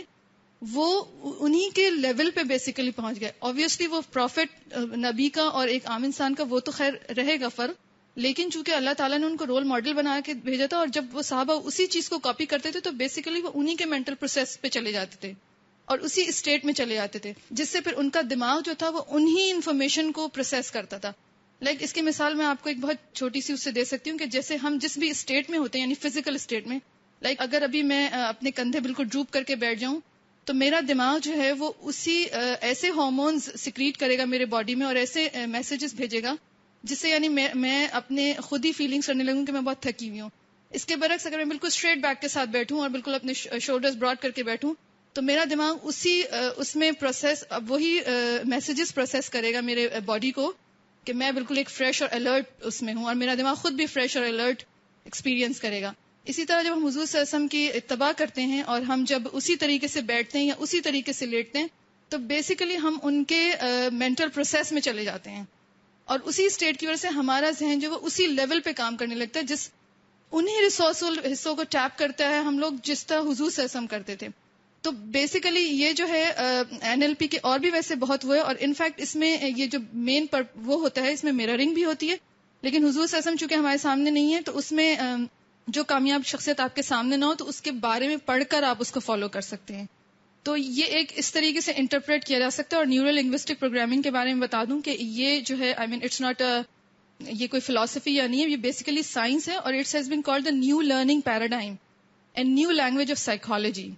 وہ انہی کے لیول پہ بیسیکلی پہنچ گئے. آبویسلی وہ پروفٹ نبی کا اور ایک عام انسان کا وہ تو خیر رہے گا فرق، لیکن چونکہ اللہ تعالیٰ نے ان کو رول ماڈل بنا کے بھیجا تھا، اور جب وہ صحابہ اسی چیز کو کاپی کرتے تھے تو بیسیکلی وہ انہی کے مینٹل پروسیس پہ چلے جاتے تھے اور اسی اسٹیٹ میں چلے جاتے تھے، جس سے پھر ان کا دماغ جو تھا وہ انہی انفارمیشن کو پروسیس کرتا تھا. اس کی مثال میں آپ کو ایک بہت چھوٹی سی اس سے دے سکتی ہوں کہ جیسے ہم جس بھی اسٹیٹ میں ہوتے ہیں، یعنی فزیکل اسٹیٹ میں، اگر ابھی میں اپنے کندھے بالکل ڈروپ کر کے بیٹھ جاؤں تو میرا دماغ جو ہے وہ اسی ایسے ہارمونز سیکریٹ کرے گا میرے باڈی میں اور ایسے میسیجز بھیجے گا جس سے یعنی میں اپنے خود ہی فیلنگز کرنے لگوں کہ میں بہت تھکی ہوئی ہوں. اس کے برعکس اگر میں بالکل اسٹریٹ بیک کے ساتھ بیٹھوں اور بالکل اپنے شولڈرز براڈ کر کے بیٹھوں تو میرا دماغ اس میں پروسیس، اب وہی میسیجز پروسیس کرے گا میرے باڈی کو کہ میں بالکل ایک فریش اور الرٹ اس میں ہوں، اور میرا دماغ خود بھی فریش اور الرٹ ایکسپیرینس کرے گا. اسی طرح جب ہم حضور صلی اللہ علیہ وسلم کی اتباع کرتے ہیں اور ہم جب اسی طریقے سے بیٹھتے ہیں یا اسی طریقے سے لیٹتے ہیں تو بیسیکلی ہم ان کے مینٹل پروسیس میں چلے جاتے ہیں، اور اسی اسٹیٹ کی وجہ سے ہمارا ذہن جو وہ اسی لیول پہ کام کرنے لگتا ہے، جس انہی ریسورسفل حصوں کو ٹیپ کرتا ہے ہم لوگ جس طرح حضور صلی اللہ علیہ وسلم کرتے تھے. تو بیسیکلی یہ جو ہے NLP کے اور بھی ویسے بہت وہ ہے، اور انفیکٹ اس میں یہ جو مین وہ ہوتا ہے، اس میں میررنگ بھی ہوتی ہے، لیکن حضور صلی اللہ علیہ وسلم چونکہ ہمارے سامنے نہیں ہے تو اس میں جو کامیاب شخصیت آپ کے سامنے نہ ہو تو اس کے بارے میں پڑھ کر آپ اس کو فالو کر سکتے ہیں. تو یہ ایک اس طریقے سے انٹرپریٹ کیا جا سکتا ہے. اور نیورو لنگوسٹک پروگرامنگ کے بارے میں بتا دوں کہ یہ جو ہے اٹس ناٹ یہ کوئی فلسفی یا نہیں ہے، یہ بیسیکلی سائنس ہے، اور it's has been called the new learning paradigm and new language of psychology.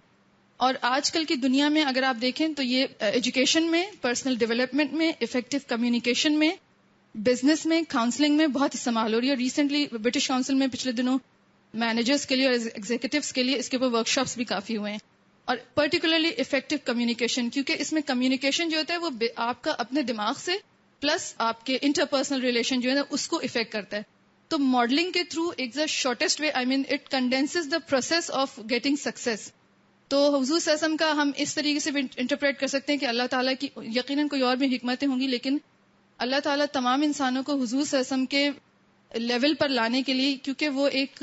اور آج کل کی دنیا میں اگر آپ دیکھیں تو یہ ایجوکیشن میں، پرسنل ڈیولپمنٹ میں، افیکٹو کمیونیکیشن میں، بزنس میں، کاؤنسلنگ میں بہت استعمال ہو رہی ہے. ریسنٹلی برٹش کاؤنسل میں پچھلے دنوں مینیجرز کے لیے اور ایگزیکٹوز کے لیے اس کے اوپر ورکشاپس بھی کافی ہوئے ہیں. اور پرٹیکولرلی افیکٹو کمیونیکیشن، کیونکہ اس میں کمیونیکیشن جو ہوتا ہے وہ آپ کا اپنے دماغ سے پلس آپ کے انٹرپرسنل ریلیشن جو ہے نا اس کو افیکٹ کرتا ہے. تو ماڈلنگ کے تھرو ایک the shortest way it condenses the process of getting success. تو حضور صلی اللہ علیہ وسلم کا ہم اس طریقے سے بھی انٹرپریٹ کر سکتے ہیں کہ اللہ تعالیٰ کی یقیناً کوئی اور بھی حکمتیں ہوں گی، لیکن اللہ تعالیٰ تمام انسانوں کو حضور صلی اللہ علیہ وسلم کے لیول پر لانے کے لیے، کیونکہ وہ ایک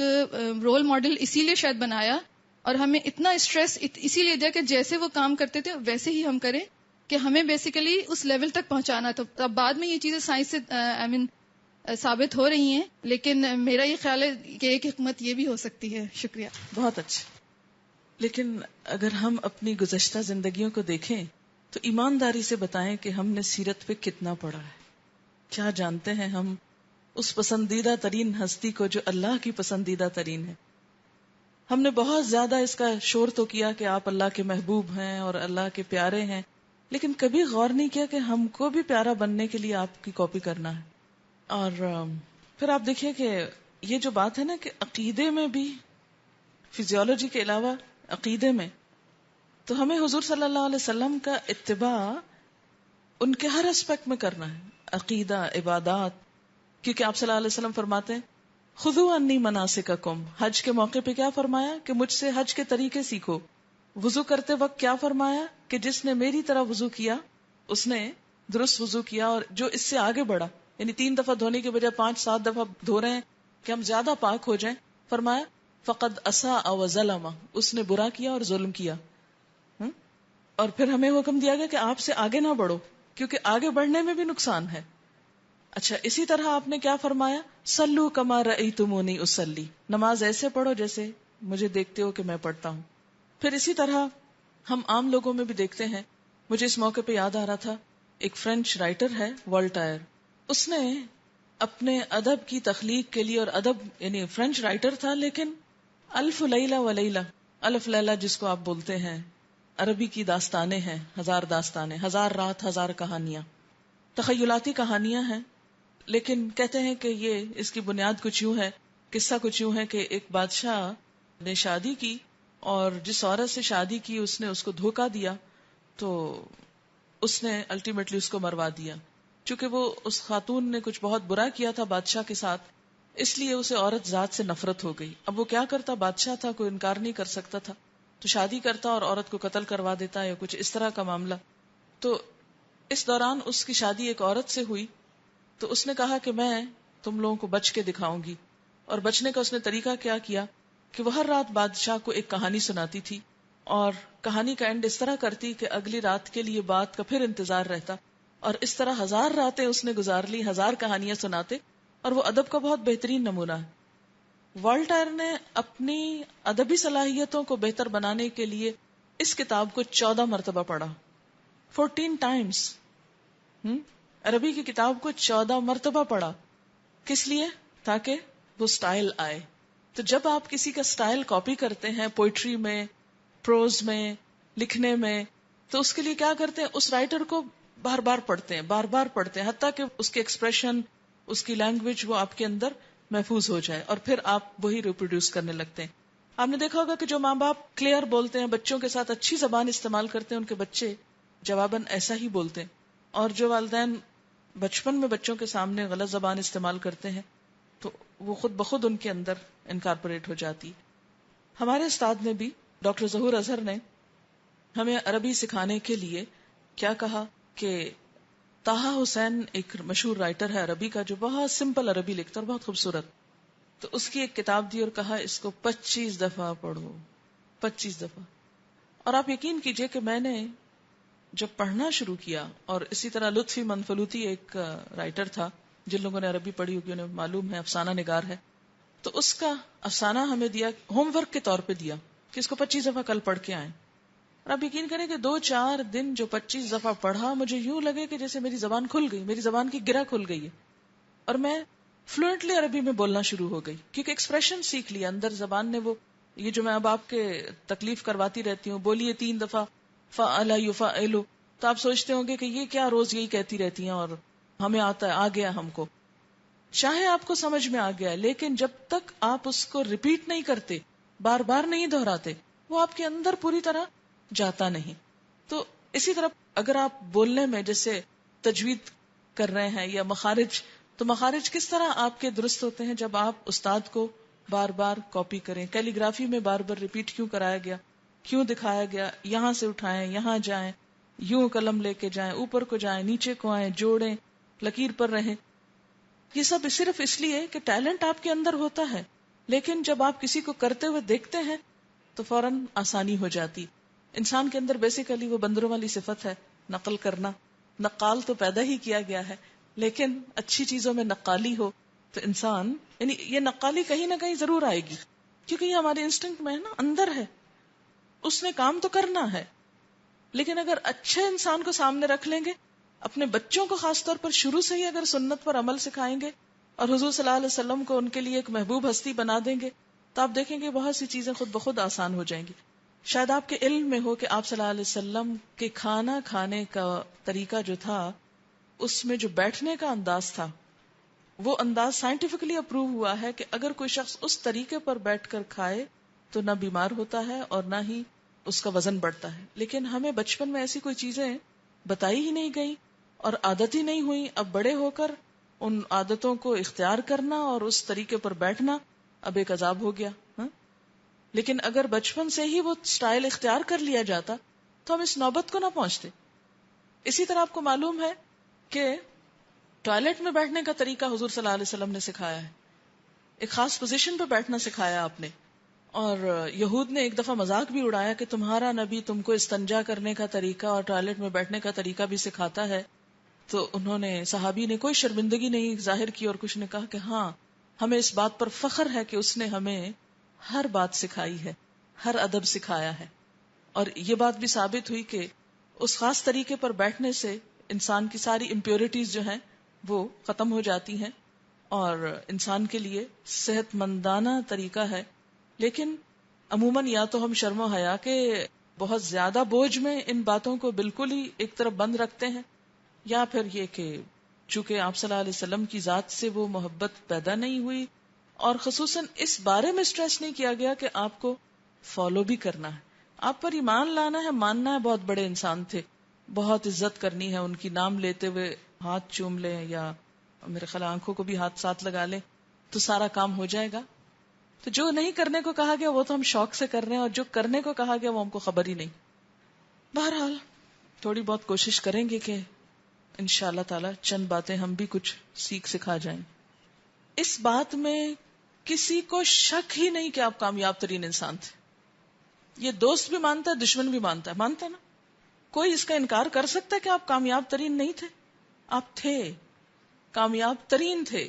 رول ماڈل اسی لیے شاید بنایا اور ہمیں اتنا اسٹریس اسی لیے دیا کہ جیسے وہ کام کرتے تھے ویسے ہی ہم کریں، کہ ہمیں بیسیکلی اس لیول تک پہنچانا تھا. اب بعد میں یہ چیزیں سائنس سے ثابت ہو رہی ہیں، لیکن میرا یہ خیال ہے کہ ایک حکمت یہ بھی ہو سکتی ہے. شکریہ. بہت اچھا. لیکن اگر ہم اپنی گزشتہ زندگیوں کو دیکھیں تو ایمانداری سے بتائیں کہ ہم نے سیرت پہ کتنا پڑھا ہے، کیا جانتے ہیں ہم اس پسندیدہ ترین ہستی کو جو اللہ کی پسندیدہ ترین ہے. ہم نے بہت زیادہ اس کا شور تو کیا کہ آپ اللہ کے محبوب ہیں اور اللہ کے پیارے ہیں، لیکن کبھی غور نہیں کیا کہ ہم کو بھی پیارا بننے کے لیے آپ کی کاپی کرنا ہے. اور پھر آپ دیکھیے کہ یہ جو بات ہے نا کہ عقیدے میں بھی، فزیولوجی کے علاوہ عقیدے میں، تو ہمیں حضور صلی اللہ علیہ وسلم کا اتباع ان کے ہر اسپیکٹ میں کرنا ہے. عقیدہ، عبادات. کیونکہ آپ صلی اللہ علیہ وسلم فرماتے ہیں خذوا عنی مناسککم. حج کے موقع پہ کیا فرمایا کہ مجھ سے حج کے طریقے سیکھو. وضو کرتے وقت کیا فرمایا کہ جس نے میری طرح وضو کیا اس نے درست وضو کیا. اور جو اس سے آگے بڑھا، یعنی 3 دفعہ دھونے کے بجائے 5-7 دفعہ دھو رہے ہیں کہ ہم زیادہ پاک ہو جائیں، فرمایا فقد اساء وظلم، اس نے برا کیا اور ظلم کیا. اور پھر ہمیں حکم دیا گیا کہ آپ سے آگے نہ بڑھو، کیونکہ آگے بڑھنے میں بھی نقصان ہے. اچھا، اسی طرح آپ نے کیا فرمایا، صلو کما رأیتمونی اصلی، نماز ایسے پڑھو جیسے مجھے دیکھتے ہو کہ میں پڑھتا ہوں. پھر اسی طرح ہم عام لوگوں میں بھی دیکھتے ہیں. مجھے اس موقع پہ یاد آ رہا تھا، ایک فرینچ رائٹر ہے والٹائر، اس نے اپنے ادب کی تخلیق کے لیے، اور ادب یعنی فرینچ رائٹر تھا لیکن الف لیلہ و لیلہ، الف لیلہ جس کو آپ بولتے ہیں، عربی کی داستانیں ہیں، 1000 داستانیں، 1000 رات 1000 کہانیاں، تخیلاتی کہانیاں ہیں. لیکن کہتے ہیں کہ یہ اس کی بنیاد کچھ یوں ہے، قصہ کچھ یوں ہے کہ ایک بادشاہ نے شادی کی اور جس عورت سے شادی کی اس نے اس کو دھوکہ دیا، تو اس نے الٹیمیٹلی اس کو مروا دیا. چونکہ وہ اس خاتون نے کچھ بہت برا کیا تھا بادشاہ کے ساتھ، اس لیے اسے عورت ذات سے نفرت ہو گئی. اب وہ کیا کرتا، بادشاہ تھا، کوئی انکار نہیں کر سکتا تھا، تو شادی کرتا اور عورت کو قتل کروا دیتا یا کچھ اس طرح کا معاملہ. تو اس دوران اس کی شادی ایک عورت سے ہوئی، تو اس نے کہا کہ میں تم لوگوں کو بچ کے دکھاؤں گی. اور بچنے کا اس نے طریقہ کیا کیا کہ وہ ہر رات بادشاہ کو ایک کہانی سناتی تھی، اور کہانی کا اینڈ اس طرح کرتی کہ اگلی رات کے لیے بات کا پھر انتظار رہتا. اور اس طرح 1000 راتیں اس نے گزار لی، 1000 کہانیاں سناتے. اور وہ ادب کا بہت بہترین نمونہ ہے. والٹائر نے اپنی ادبی صلاحیتوں کو بہتر بنانے کے لیے اس کتاب کو 14 مرتبہ پڑھا، 14 ٹائمز. عربی کی کتاب کو 14 مرتبہ پڑھا. کس لیے؟ تاکہ وہ سٹائل آئے. تو جب آپ کسی کا سٹائل کاپی کرتے ہیں، پوئٹری میں، پروز میں، لکھنے میں، تو اس کے لیے کیا کرتے ہیں، اس رائٹر کو بار بار پڑھتے ہیں، بار بار پڑھتے ہیں، حتیٰ کہ اس کے ایکسپریشن، اس کی لینگویج وہ آپ کے اندر محفوظ ہو جائے، اور پھر آپ وہی ریپروڈیوس کرنے لگتے ہیں. آپ نے دیکھا ہوگا کہ جو ماں باپ کلیئر بولتے ہیں، بچوں کے ساتھ اچھی زبان استعمال کرتے ہیں، ان کے بچے جواباً ایسا ہی بولتے ہیں. اور جو والدین بچپن میں بچوں کے سامنے غلط زبان استعمال کرتے ہیں تو وہ خود بخود ان کے اندر انکارپوریٹ ہو جاتی. ہمارے استاد نے بھی، ڈاکٹر ظہور اظہر نے ہمیں عربی سکھانے کے لیے کیا کہا کہ طاہا حسین ایک مشہور رائٹر ہے عربی کا جو بہت سمپل عربی لکھتا اور بہت خوبصورت، تو اس کی ایک کتاب دی اور کہا اس کو 25 دفعہ پڑھو، 25 دفعہ. اور آپ یقین کیجئے کہ میں نے جب پڑھنا شروع کیا، اور اسی طرح لطفی منفلوطی ایک رائٹر تھا، جن لوگوں نے عربی پڑھی ہوگی انہیں معلوم ہے، افسانہ نگار ہے، تو اس کا افسانہ ہمیں دیا، ہوم ورک کے طور پہ دیا کہ اس کو 25 دفعہ کل پڑھ کے آئیں. اور آپ یقین کریں کہ 2-4 دن جو 25 دفعہ پڑھا، مجھے یوں لگے کہ جیسے میری زبان کھل گئی، میری زبان کی گرہ کھل گئی ہے، اور میں فلوئنٹلی عربی میں بولنا شروع ہو گئی، کیونکہ ایکسپریشن سیکھ لیا اندر زبان نے. وہ یہ جو میں اب آپ کے تکلیف کرواتی رہتی ہوں، بولیے 3 دفعہ فعل یفعل، تو آپ سوچتے ہوں گے کہ یہ کیا روز یہی کہتی رہتی ہیں اور ہمیں آتا ہے، آ گیا ہم کو. چاہے آپ کو سمجھ میں آ گیا، لیکن جب تک آپ اس کو ریپیٹ نہیں کرتے، بار بار نہیں دہراتے، وہ آپ کے اندر پوری طرح جاتا نہیں. تو اسی طرح اگر آپ بولنے میں جیسے تجوید کر رہے ہیں یا مخارج، تو مخارج کس طرح آپ کے درست ہوتے ہیں جب آپ استاد کو بار بار کاپی کریں. کیلی گرافی میں بار بار ریپیٹ کیوں کرایا گیا، کیوں دکھایا گیا، یہاں سے اٹھائیں، یہاں جائیں، یوں قلم لے کے جائیں، اوپر کو جائیں، نیچے کو آئیں، جوڑیں، لکیر پر رہیں. یہ سب صرف اس لیے کہ ٹیلنٹ آپ کے اندر ہوتا ہے، لیکن جب آپ کسی کو کرتے ہوئے دیکھتے ہیں تو فوراً آسانی ہو جاتی. انسان کے اندر بیسیکلی وہ بندروں والی صفت ہے، نقل کرنا. نقال تو پیدا ہی کیا گیا ہے، لیکن اچھی چیزوں میں نقالی ہو تو انسان، یعنی یہ نقالی کہیں نہ کہیں ضرور آئے گی، کیونکہ یہ ہمارے انسٹنکٹ میں ہے نا، اندر ہے. اس نے کام تو کرنا ہے، لیکن اگر اچھے انسان کو سامنے رکھ لیں گے، اپنے بچوں کو خاص طور پر شروع سے ہی اگر سنت پر عمل سکھائیں گے اور حضور صلی اللہ علیہ وسلم کو ان کے لیے ایک محبوب ہستی بنا دیں گے، تو آپ دیکھیں گے بہت سی چیزیں خود بخود آسان ہو جائیں گی. شاید آپ کے علم میں ہو کہ آپ صلی اللہ علیہ وسلم کے کھانا کھانے کا طریقہ جو تھا، اس میں جو بیٹھنے کا انداز تھا، وہ انداز سائنٹیفکلی اپروو ہوا ہے کہ اگر کوئی شخص اس طریقے پر بیٹھ کر کھائے تو نہ بیمار ہوتا ہے اور نہ ہی اس کا وزن بڑھتا ہے. لیکن ہمیں بچپن میں ایسی کوئی چیزیں بتائی ہی نہیں گئی، اور عادت ہی نہیں ہوئی. اب بڑے ہو کر ان عادتوں کو اختیار کرنا اور اس طریقے پر بیٹھنا اب ایک عذاب ہو گیا. لیکن اگر بچپن سے ہی وہ سٹائل اختیار کر لیا جاتا تو ہم اس نوبت کو نہ پہنچتے. اسی طرح آپ کو معلوم ہے کہ ٹوائلٹ میں بیٹھنے کا طریقہ حضور صلی اللہ علیہ وسلم نے سکھایا ہے. ایک خاص پوزیشن پہ بیٹھنا سکھایا آپ نے. اور یہود نے ایک دفعہ مذاق بھی اڑایا کہ تمہارا نبی تم کو استنجا کرنے کا طریقہ اور ٹوائلٹ میں بیٹھنے کا طریقہ بھی سکھاتا ہے. تو انہوں نے صحابی نے کوئی شرمندگی نہیں ظاہر کی اور کچھ نے کہا کہ ہاں ہمیں اس بات پر فخر ہے کہ اس نے ہمیں ہر بات سکھائی ہے, ہر ادب سکھایا ہے. اور یہ بات بھی ثابت ہوئی کہ اس خاص طریقے پر بیٹھنے سے انسان کی ساری امپیورٹیز جو ہیں وہ ختم ہو جاتی ہیں اور انسان کے لیے صحت مندانہ طریقہ ہے. لیکن عموماً یا تو ہم شرم و حیا کے بہت زیادہ بوجھ میں ان باتوں کو بالکل ہی ایک طرف بند رکھتے ہیں, یا پھر یہ کہ چونکہ آپ صلی اللہ علیہ وسلم کی ذات سے وہ محبت پیدا نہیں ہوئی اور خصوصاً اس بارے میں سٹریس نہیں کیا گیا کہ آپ کو فالو بھی کرنا ہے, آپ پر ایمان لانا ہے, ماننا ہے بہت بڑے انسان تھے, بہت عزت کرنی ہے, ان کی نام لیتے ہوئے ہاتھ چوم لیں یا میرے خیال آنکھوں کو بھی ہاتھ ساتھ لگا لیں تو سارا کام ہو جائے گا. تو جو نہیں کرنے کو کہا گیا وہ تو ہم شوق سے کر رہے ہیں اور جو کرنے کو کہا گیا وہ ہم کو خبر ہی نہیں. بہرحال تھوڑی بہت کوشش کریں گے کہ انشاءاللہ تعالی چند باتیں ہم بھی کچھ سیکھ سکھا جائیں. اس بات میں کسی کو شک ہی نہیں کہ آپ کامیاب ترین انسان تھے. یہ دوست بھی مانتا ہے, دشمن بھی مانتا ہے, مانتا ہے نا. کوئی اس کا انکار کر سکتا ہے کہ آپ کامیاب ترین نہیں تھے؟ آپ تھے, کامیاب ترین تھے.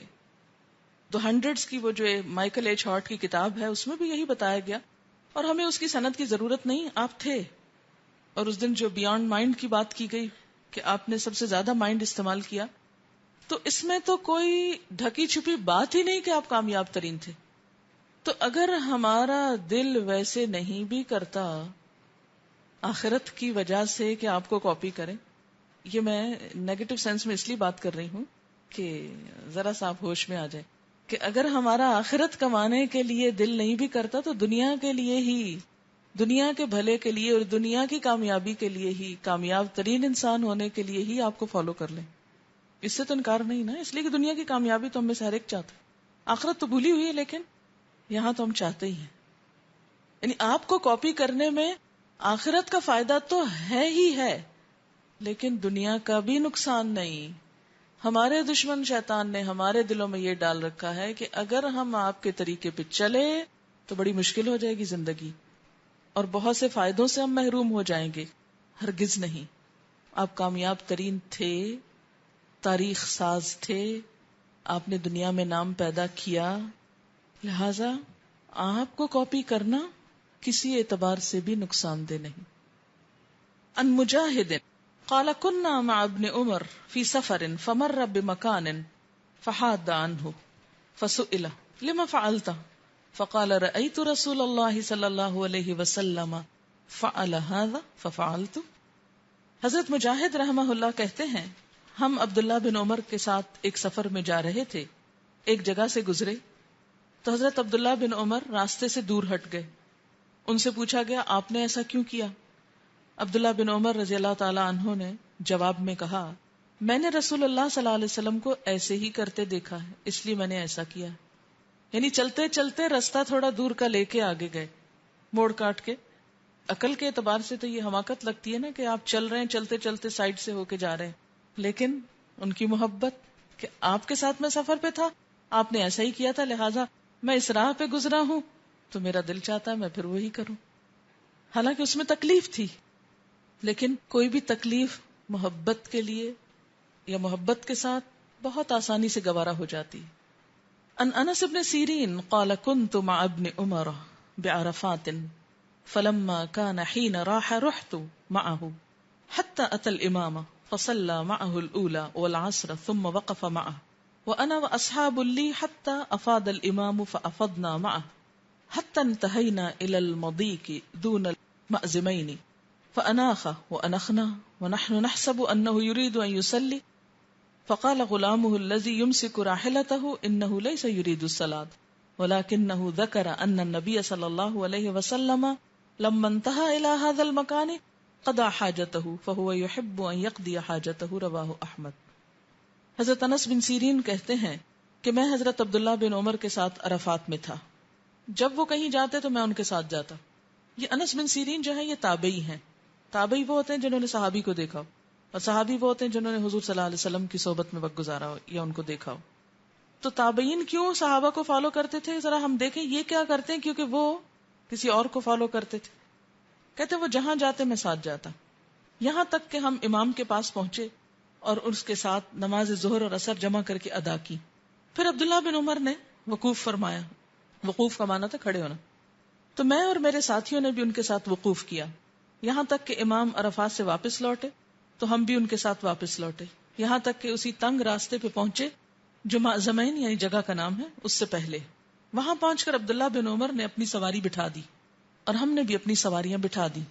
The Hundreds کی وہ جو مائیکل ایچ ہارٹ کی کتاب ہے اس میں بھی یہی بتایا گیا اور ہمیں اس کی سند کی ضرورت نہیں, آپ تھے. اور اس دن جو بیانڈ مائنڈ کی بات کی گئی کہ آپ نے سب سے زیادہ مائنڈ استعمال کیا, تو اس میں تو کوئی ڈھکی چھپی بات ہی نہیں کہ آپ کامیاب ترین تھے. تو اگر ہمارا دل ویسے نہیں بھی کرتا آخرت کی وجہ سے کہ آپ کو کاپی کریں, یہ میں نیگیٹو سینس میں اس لیے بات کر رہی ہوں کہ ذرا سا آپ ہوش میں آ جائیں کہ اگر ہمارا آخرت کمانے کے لیے دل نہیں بھی کرتا تو دنیا کے لیے ہی, دنیا کے بھلے کے لیے اور دنیا کی کامیابی کے لیے ہی, کامیاب ترین انسان ہونے کے لیے ہی آپ کو فالو کر لیں. اس سے تو انکار نہیں نا, اس لیے کہ دنیا کی کامیابی تو ہم میں سے ہر ایک چاہتا ہے. آخرت تو بھولی ہوئی ہے لیکن یہاں تو ہم چاہتے ہی ہیں. یعنی آپ کو کاپی کرنے میں آخرت کا فائدہ تو ہے ہی ہے لیکن دنیا کا بھی نقصان نہیں. ہمارے دشمن شیطان نے ہمارے دلوں میں یہ ڈال رکھا ہے کہ اگر ہم آپ کے طریقے پہ چلے تو بڑی مشکل ہو جائے گی زندگی اور بہت سے فائدوں سے ہم محروم ہو جائیں گے. ہرگز نہیں. آپ کامیاب ترین تھے, تاریخ ساز تھے, آپ نے دنیا میں نام پیدا کیا, لہذا آپ کو کاپی کرنا کسی اعتبار سے بھی نقصان دہ نہیں. ان مجاہد قال كنا مع ابن عمر في سفر فمر بمكان فحاد عنه فسئل لما فعلت فقال رأيت رسول الله صلى الله عليه وسلم فعل هذا ففعلت. حضرت مجاہد رحمہ اللہ کہتے ہیں ہم عبداللہ بن عمر کے ساتھ ایک سفر میں جا رہے تھے, ایک جگہ سے گزرے تو حضرت عبداللہ بن عمر راستے سے دور ہٹ گئے. ان سے پوچھا گیا آپ نے ایسا کیوں کیا؟ عبداللہ بن عمر رضی اللہ تعالی عنہ نے جواب میں کہا میں نے رسول اللہ صلی اللہ علیہ وسلم کو ایسے ہی کرتے دیکھا ہے اس لیے میں نے ایسا کیا. یعنی چلتے چلتے راستہ تھوڑا دور کا لے کے آگے گئے, موڑ کاٹ کے. عقل کے اعتبار سے تو یہ حماقت لگتی ہے نا کہ آپ چل رہے ہیں چلتے چلتے سائڈ سے ہو کے جا رہے ہیں, لیکن ان کی محبت کہ آپ کے ساتھ میں سفر پہ تھا, آپ نے ایسا ہی کیا تھا, لہٰذا میں اس راہ پہ گزرا ہوں تو میرا دل چاہتا ہے میں پھر وہی کروں. حالانکہ اس میں تکلیف تھی لیکن کوئی بھی تکلیف محبت کے لیے یا محبت کے ساتھ بہت آسانی سے گوارا ہو جاتی. ان انس بن سیرین قال كنت مع ابن عمر بعرفات فلما كان حين راح رحت معه حتى اتى الامام فصلى معه الاولى والعصر ثم وقف معه وانا واصحاب لي حتى افاض الامام فافضنا معه حتى انتهينا الى المضيق دون المأزمين فأناخ وأنخنا ونحن نحسب أنه يريد أن يصلي فقال غلامه الذي يمسك راحلته إنه ليس يريد الصلاة ولكنه ذكر أن النبي صلى الله عليه وسلم لما انتهى إلى هذا المكان قضى حاجته فهو يحب ان يقضي حاجته رواہ احمد۔ حضرت انس بن سیرین کہتے ہیں کہ میں حضرت عبداللہ بن عمر کے ساتھ عرفات میں تھا، جب وہ کہیں جاتے تو میں ان کے ساتھ جاتا۔ یہ انس بن سیرین جو ہے یہ تابعی ہیں۔ تابعی وہ ہوتے ہیں جنہوں نے صحابی کو دیکھا ہو، اور صحابی وہ ہوتے ہیں جنہوں نے حضور صلی اللہ علیہ وسلم کی صحبت میں وقت گزارا ہو یا ان کو دیکھا ہو۔ تو تابعین کیوں صحابہ کو فالو کرتے تھے، ذرا ہم دیکھیں یہ کیا کرتے ہیں، کیونکہ وہ کسی اور کو فالو کرتے تھے۔ کہتے وہ جہاں جاتے میں ساتھ جاتا، یہاں تک کہ ہم امام کے پاس پہنچے اور اس کے ساتھ نماز ظہر اور عصر جمع کر کے ادا کی۔ پھر عبداللہ بن عمر نے وقوف فرمایا، وقوف کا معنی تھا کھڑے ہونا، تو میں اور میرے ساتھیوں نے بھی ان کے ساتھ وقوف کیا، یہاں تک کہ امام عرفات سے واپس لوٹے تو ہم بھی ان کے ساتھ واپس لوٹے، یہاں تک کہ اسی تنگ راستے پہ پہنچے جو زمین یعنی جگہ کا نام ہے اس سے پہلے۔ وہاں پہنچ کر عبداللہ بن عمر نے اپنی سواری بٹھا دی اور ہم نے بھی اپنی سواریاں بٹھا دی۔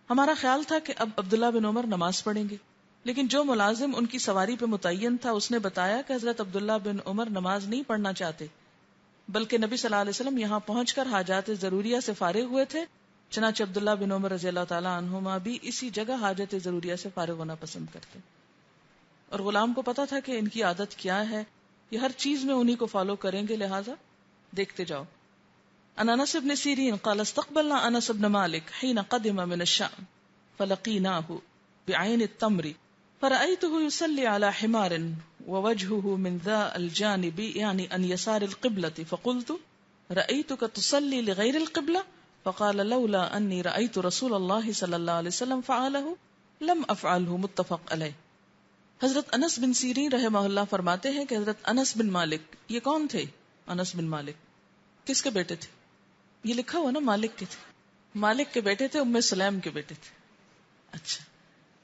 ہمارا خیال تھا کہ اب عبداللہ بن عمر نماز پڑھیں گے، لیکن جو ملازم ان کی سواری پہ متعین تھا اس نے بتایا کہ حضرت عبداللہ بن عمر نماز نہیں پڑھنا چاہتے، بلکہ نبی صلی اللہ علیہ وسلم یہاں پہنچ کر حاجات ضروریہ سے فارغ ہوئے تھے، چنانچہ عبداللہ بن عمر رضی اللہ تعالی عنہما بھی اسی جگہ حاجت ضروریہ سے فارغ ہونا پسند کرتے۔ اور غلام کو پتا تھا کہ ان کی عادت کیا ہے، یہ ہر چیز میں انہی کو فالو کریں گے، لہٰذا دیکھتے جاؤ۔ عن انس بن سیرین قال استقبلنا انس بن مالک حين قدم من الشام فلقيناه بعين التمر فرأيته يصلي على حمار ووجهه من ذا الجانب يعني عن يسار القبلة فقلت رأيتك تصلي لغير القبلة فقال لولا أني رأيت رسول الله صلى الله عليه وسلم فعله لم أفعله متفق عليه۔ حضرت انس بن سیرین رحمہ اللہ فرماتے ہیں کہ حضرت انس بن مالک، یہ کون تھے؟ انس بن مالک کس کے بیٹے تھے؟ یہ لکھا ہوا نا مالک کے تھے، مالک کے بیٹے تھے، ام سلیم کے بیٹے تھے۔ اچھا،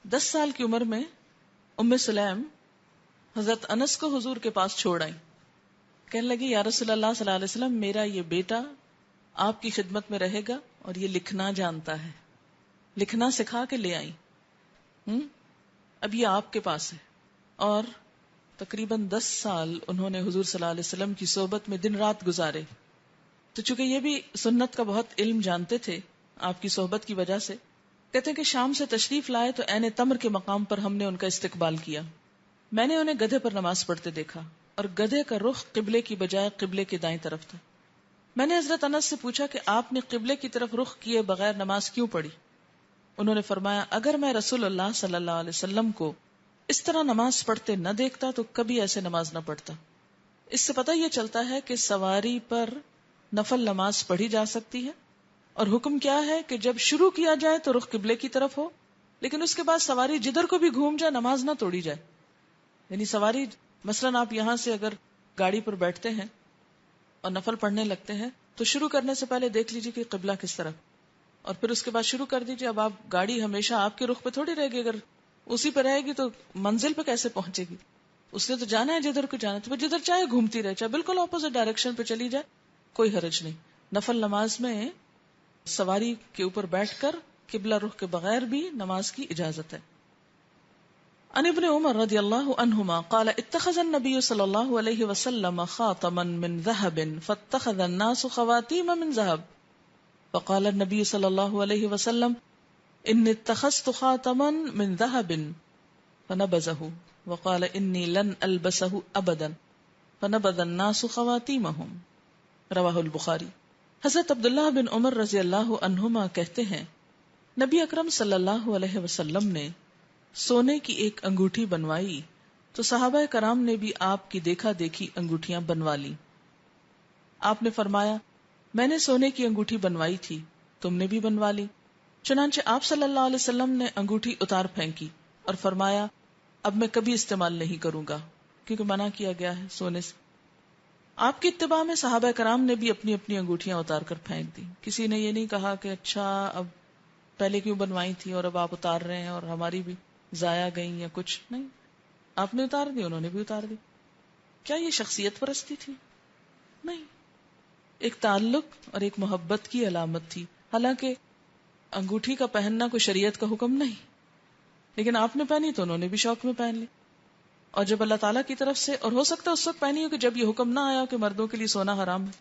10 سال کی عمر میں ام سلیم حضرت انس کو حضور کے پاس چھوڑ آئی، کہنے لگی یا رسول اللہ صلی اللہ علیہ وسلم میرا یہ بیٹا آپ کی خدمت میں رہے گا اور یہ لکھنا جانتا ہے، لکھنا سکھا کے لے آئی، اب یہ آپ کے پاس ہے۔ اور تقریباً 10 سال انہوں نے حضور صلی اللہ علیہ وسلم کی صحبت میں دن رات گزارے، تو چونکہ یہ بھی سنت کا بہت علم جانتے تھے آپ کی صحبت کی وجہ سے، کہتے ہیں کہ شام سے تشریف لائے تو عین تمر کے مقام پر ہم نے ان کا استقبال کیا۔ میں نے انہیں گدھے پر نماز پڑھتے دیکھا اور گدھے کا رخ قبلے کی بجائے قبلے کے دائیں طرف تھا۔ میں نے حضرت انس سے پوچھا کہ آپ نے قبلے کی طرف رخ کیے بغیر نماز کیوں پڑھی؟ انہوں نے فرمایا اگر میں رسول اللہ صلی اللہ علیہ وسلم کو اس طرح نماز پڑھتے نہ دیکھتا تو کبھی ایسے نماز نہ پڑھتا۔ اس سے پتہ یہ چلتا ہے کہ سواری پر نفل نماز پڑھی جا سکتی ہے، اور حکم کیا ہے کہ جب شروع کیا جائے تو رخ قبلے کی طرف ہو، لیکن اس کے بعد سواری جدھر کو بھی گھوم جائے نماز نہ توڑی جائے۔ یعنی سواری مثلاً آپ یہاں سے اگر گاڑی پر بیٹھتے ہیں اور نفل پڑھنے لگتے ہیں تو شروع کرنے سے پہلے دیکھ لیجیے کہ قبلہ کس طرف، اور پھر اس کے بعد شروع کر دیجیے۔ اب آپ گاڑی ہمیشہ آپ کے رخ پہ تھوڑی رہے گی، اگر اسی پہ رہے گی تو منزل پہ کیسے پہنچے گی؟ اس نے تو جانا ہے جدھر کو جانا ہے، تو جدھر چاہے گھومتی رہے، چاہے بالکل اپوزٹ ڈائریکشن پہ چلی جائے، کوئی حرج نہیں۔ نفل نماز میں سواری کے اوپر بیٹھ کر قبلہ رخ کے بغیر بھی نماز کی اجازت ہے۔ عن ابن عمر رضی اللہ عنہما قال اتخذ النبی صلی اللہ علیہ وسلم خاتما من ذهب فاتخذ الناس خواتیم من ذهب فقال النبی صلی اللہ علیہ وسلم انی اتخذت خاتما من ذهب فنبذه وقال انی لن البسه ابدا فنبذ الناس خواتیمهم رواہ البخاری۔ حضرت عبداللہ بن عمر رضی اللہ عنہما کہتے ہیں نبی اکرم صلی اللہ علیہ وسلم نے سونے کی ایک انگوٹھی بنوائی تو صحابہ کرام نے بھی آپ کی دیکھا دیکھی انگوٹھیاں بنوا لی۔ آپ نے فرمایا میں نے سونے کی انگوٹھی بنوائی تھی، تم نے بھی بنوا لی۔ چنانچہ آپ صلی اللہ علیہ وسلم نے انگوٹھی اتار پھینکی اور فرمایا اب میں کبھی استعمال نہیں کروں گا، کیونکہ منع کیا گیا ہے سونے سے۔ آپ کی اتباع میں صحابہ کرام نے بھی اپنی اپنی انگوٹھیاں اتار کر پھینک دی، کسی نے یہ نہیں کہا کہ اچھا اب پہلے کیوں بنوائی تھی اور اب آپ اتار رہے ہیں اور ہماری بھی ضائع گئیں یا کچھ نہیں، آپ نے اتار دی، انہوں نے بھی اتار دی۔ کیا یہ شخصیت پرستی تھی؟ نہیں، ایک تعلق اور ایک محبت کی علامت تھی۔ حالانکہ انگوٹھی کا پہننا کوئی شریعت کا حکم نہیں، لیکن آپ نے پہنی تو انہوں نے بھی شوق میں پہن لی، اور جب اللہ تعالیٰ کی طرف سے، اور ہو سکتا ہے اس وقت پہنی ہو کہ جب یہ حکم نہ آیا کہ مردوں کے لیے سونا حرام ہے،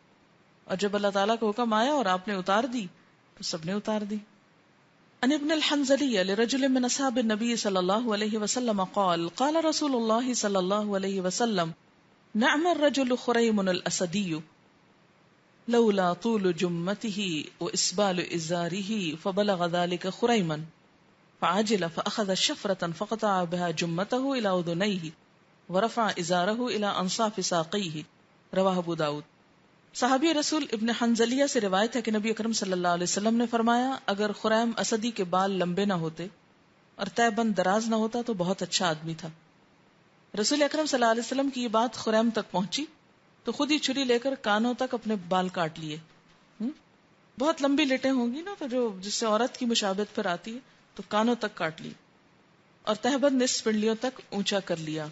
اور جب اللہ تعالیٰ کا حکم آیا اور آپ نے اتار دی تو سب نے اتار دی۔ عن ابن الحنظلية لرجل من أصحاب النبي صلى الله عليه وسلم قال قال رسول الله صلى الله عليه وسلم نعم الرجل خريم الأسدي لولا طول جمته وإسبال إزاره فبلغ ذلك خريما فعجل فأخذ شفرة فقطع بها جمته إلى أذنيه ورفع إزاره إلى أنصاف ساقيه رواہ ابو داؤد۔ صحابی رسول ابن حنظلیہ سے روایت ہے کہ نبی اکرم صلی اللہ علیہ وسلم نے فرمایا اگر خریم اسدی کے بال لمبے نہ ہوتے اور تہ بند دراز نہ ہوتا تو بہت اچھا آدمی تھا۔ رسول اکرم صلی اللہ علیہ وسلم کی یہ بات خریم تک پہنچی تو خود ہی چھری لے کر کانوں تک اپنے بال کاٹ لیے۔ بہت لمبی لٹیں ہوں گی نا تو جو جس سے عورت کی مشابہت پر آتی ہے، تو کانوں تک کاٹ لی اور تہ بند نصف پنڈلیوں تک اونچا کر لیا۔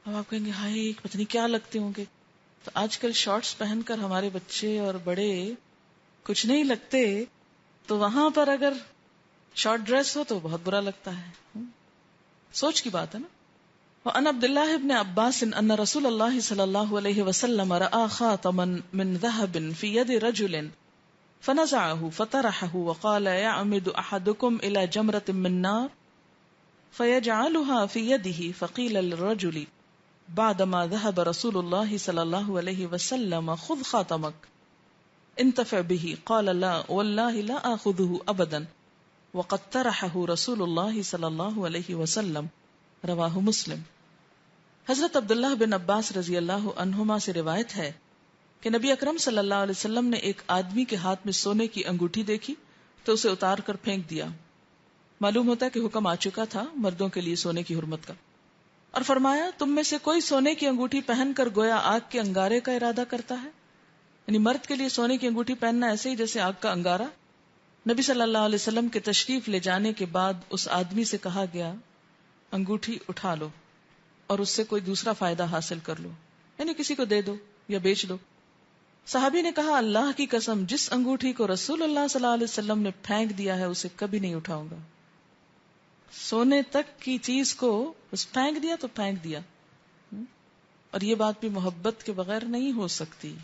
اب آپ کہیں گے ہائے پتہ نہیں کیا لگتے ہوں گے، تو آج کل شارٹس پہن کر ہمارے بچے اور بڑے کچھ نہیں لگتے، تو وہاں پر اگر شارٹ ڈریس ہو تو بہت برا لگتا ہے۔ سوچ کی بات ہے نا۔ وعن عبد الله بن عباس ان رسول الله صلى الله عليه وسلم رأى خاتما من ذهب في يد رجل فنزعه فطرحه وقال يعمد احدكم الى جمرة من نار فيجعلها في يده فقيل للرجل بعدما ذهب رسول الله صلى الله عليه وسلم خذ خاتمك انتفع به قال لا والله لا آخذه ابدا وقد طرحه رسول الله صلى الله عليه وسلم رواہ مسلم۔ حضرت عبداللہ بن عباس رضی اللہ عنہما سے روایت ہے کہ نبی اکرم صلی اللہ علیہ وسلم نے ایک آدمی کے ہاتھ میں سونے کی انگوٹھی دیکھی تو اسے اتار کر پھینک دیا۔ معلوم ہوتا ہے کہ حکم آ چکا تھا مردوں کے لیے سونے کی حرمت کا، اور فرمایا تم میں سے کوئی سونے کی انگوٹھی پہن کر گویا آگ کے انگارے کا ارادہ کرتا ہے، یعنی مرد کے لیے سونے کی انگوٹھی پہننا ایسے ہی جیسے آگ کا انگارہ۔ نبی صلی اللہ علیہ وسلم کے تشریف لے جانے کے بعد اس آدمی سے کہا گیا انگوٹھی اٹھا لو اور اس سے کوئی دوسرا فائدہ حاصل کر لو، یعنی کسی کو دے دو یا بیچ دو۔ صحابی نے کہا اللہ کی قسم جس انگوٹھی کو رسول اللہ صلی اللہ علیہ وسلم نے پھینک دیا ہے اسے کبھی نہیں اٹھاؤں گا۔ سونے تک کی چیز کو بس پھینک دیا تو پھینک دیا، اور یہ بات بھی محبت کے بغیر نہیں ہو سکتی۔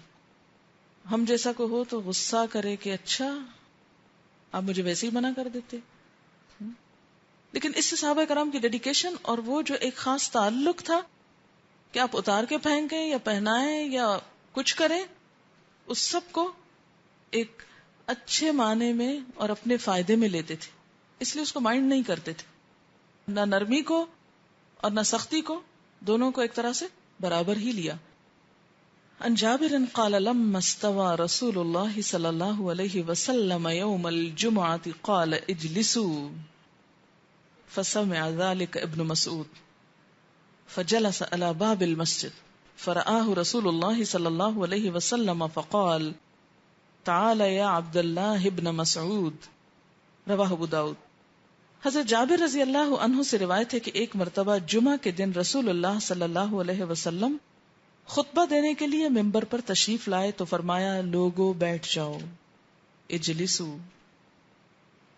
ہم جیسا کو ہو تو غصہ کرے کہ اچھا آپ مجھے ویسے ہی منع کر دیتے، لیکن اس سے صحابہ کرام کی ڈیڈیکیشن اور وہ جو ایک خاص تعلق تھا کہ آپ اتار کے پھینکیں یا پہنائیں یا کچھ کریں، اس سب کو ایک اچھے معنی میں اور اپنے فائدے میں لیتے تھے، اس لیے اس کو مائنڈ نہیں کرتے تھے، نہ نرمی کو اور نہ سختی کو، دونوں کو ایک طرح سے برابر ہی لیا۔ عن جابر قال لما استوى رسول الله صلی اللہ علیہ وسلم يوم الجمعة قال اجلسوا فسمع ذلك ابن مسعود فجلس على باب المسجد فرآه رسول الله صلى الله عليه وسلم فقال تعال يا عبد الله ابن مسعود رواہ ابو داؤد۔ حضرت جابر رضی اللہ عنہ سے روایت ہے کہ ایک مرتبہ جمعہ کے دن رسول اللہ صلی اللہ علیہ وسلم خطبہ دینے کے لیے ممبر پر تشریف لائے تو فرمایا لوگو بیٹھ جاؤ، اجلسو۔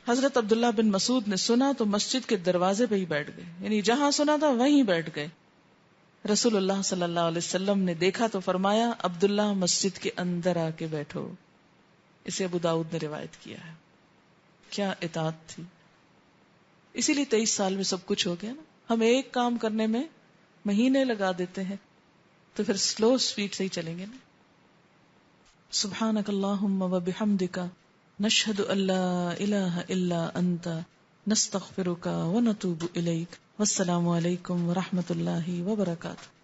حضرت عبداللہ بن مسعود نے سنا تو مسجد کے دروازے پہ ہی بیٹھ گئے، یعنی جہاں سنا تھا وہیں بیٹھ گئے۔ رسول اللہ صلی اللہ علیہ وسلم نے دیکھا تو فرمایا عبداللہ مسجد کے اندر آ کے بیٹھو۔ اسے ابو داؤد نے روایت کیا ہے۔ کیا اطاعت تھی، اسی لیے 23 سال میں سب کچھ ہو گیا نا۔ ہم ایک کام کرنے میں مہینے لگا دیتے ہیں تو پھر سلو سپیڈ سے ہی چلیں گے نا۔ سبحانک اللہم و بحمدک نشہد ان لا الہ الا انت نستغفرک و نتوب الیک۔ والسلام علیکم ورحمۃ اللہ وبرکاتہ۔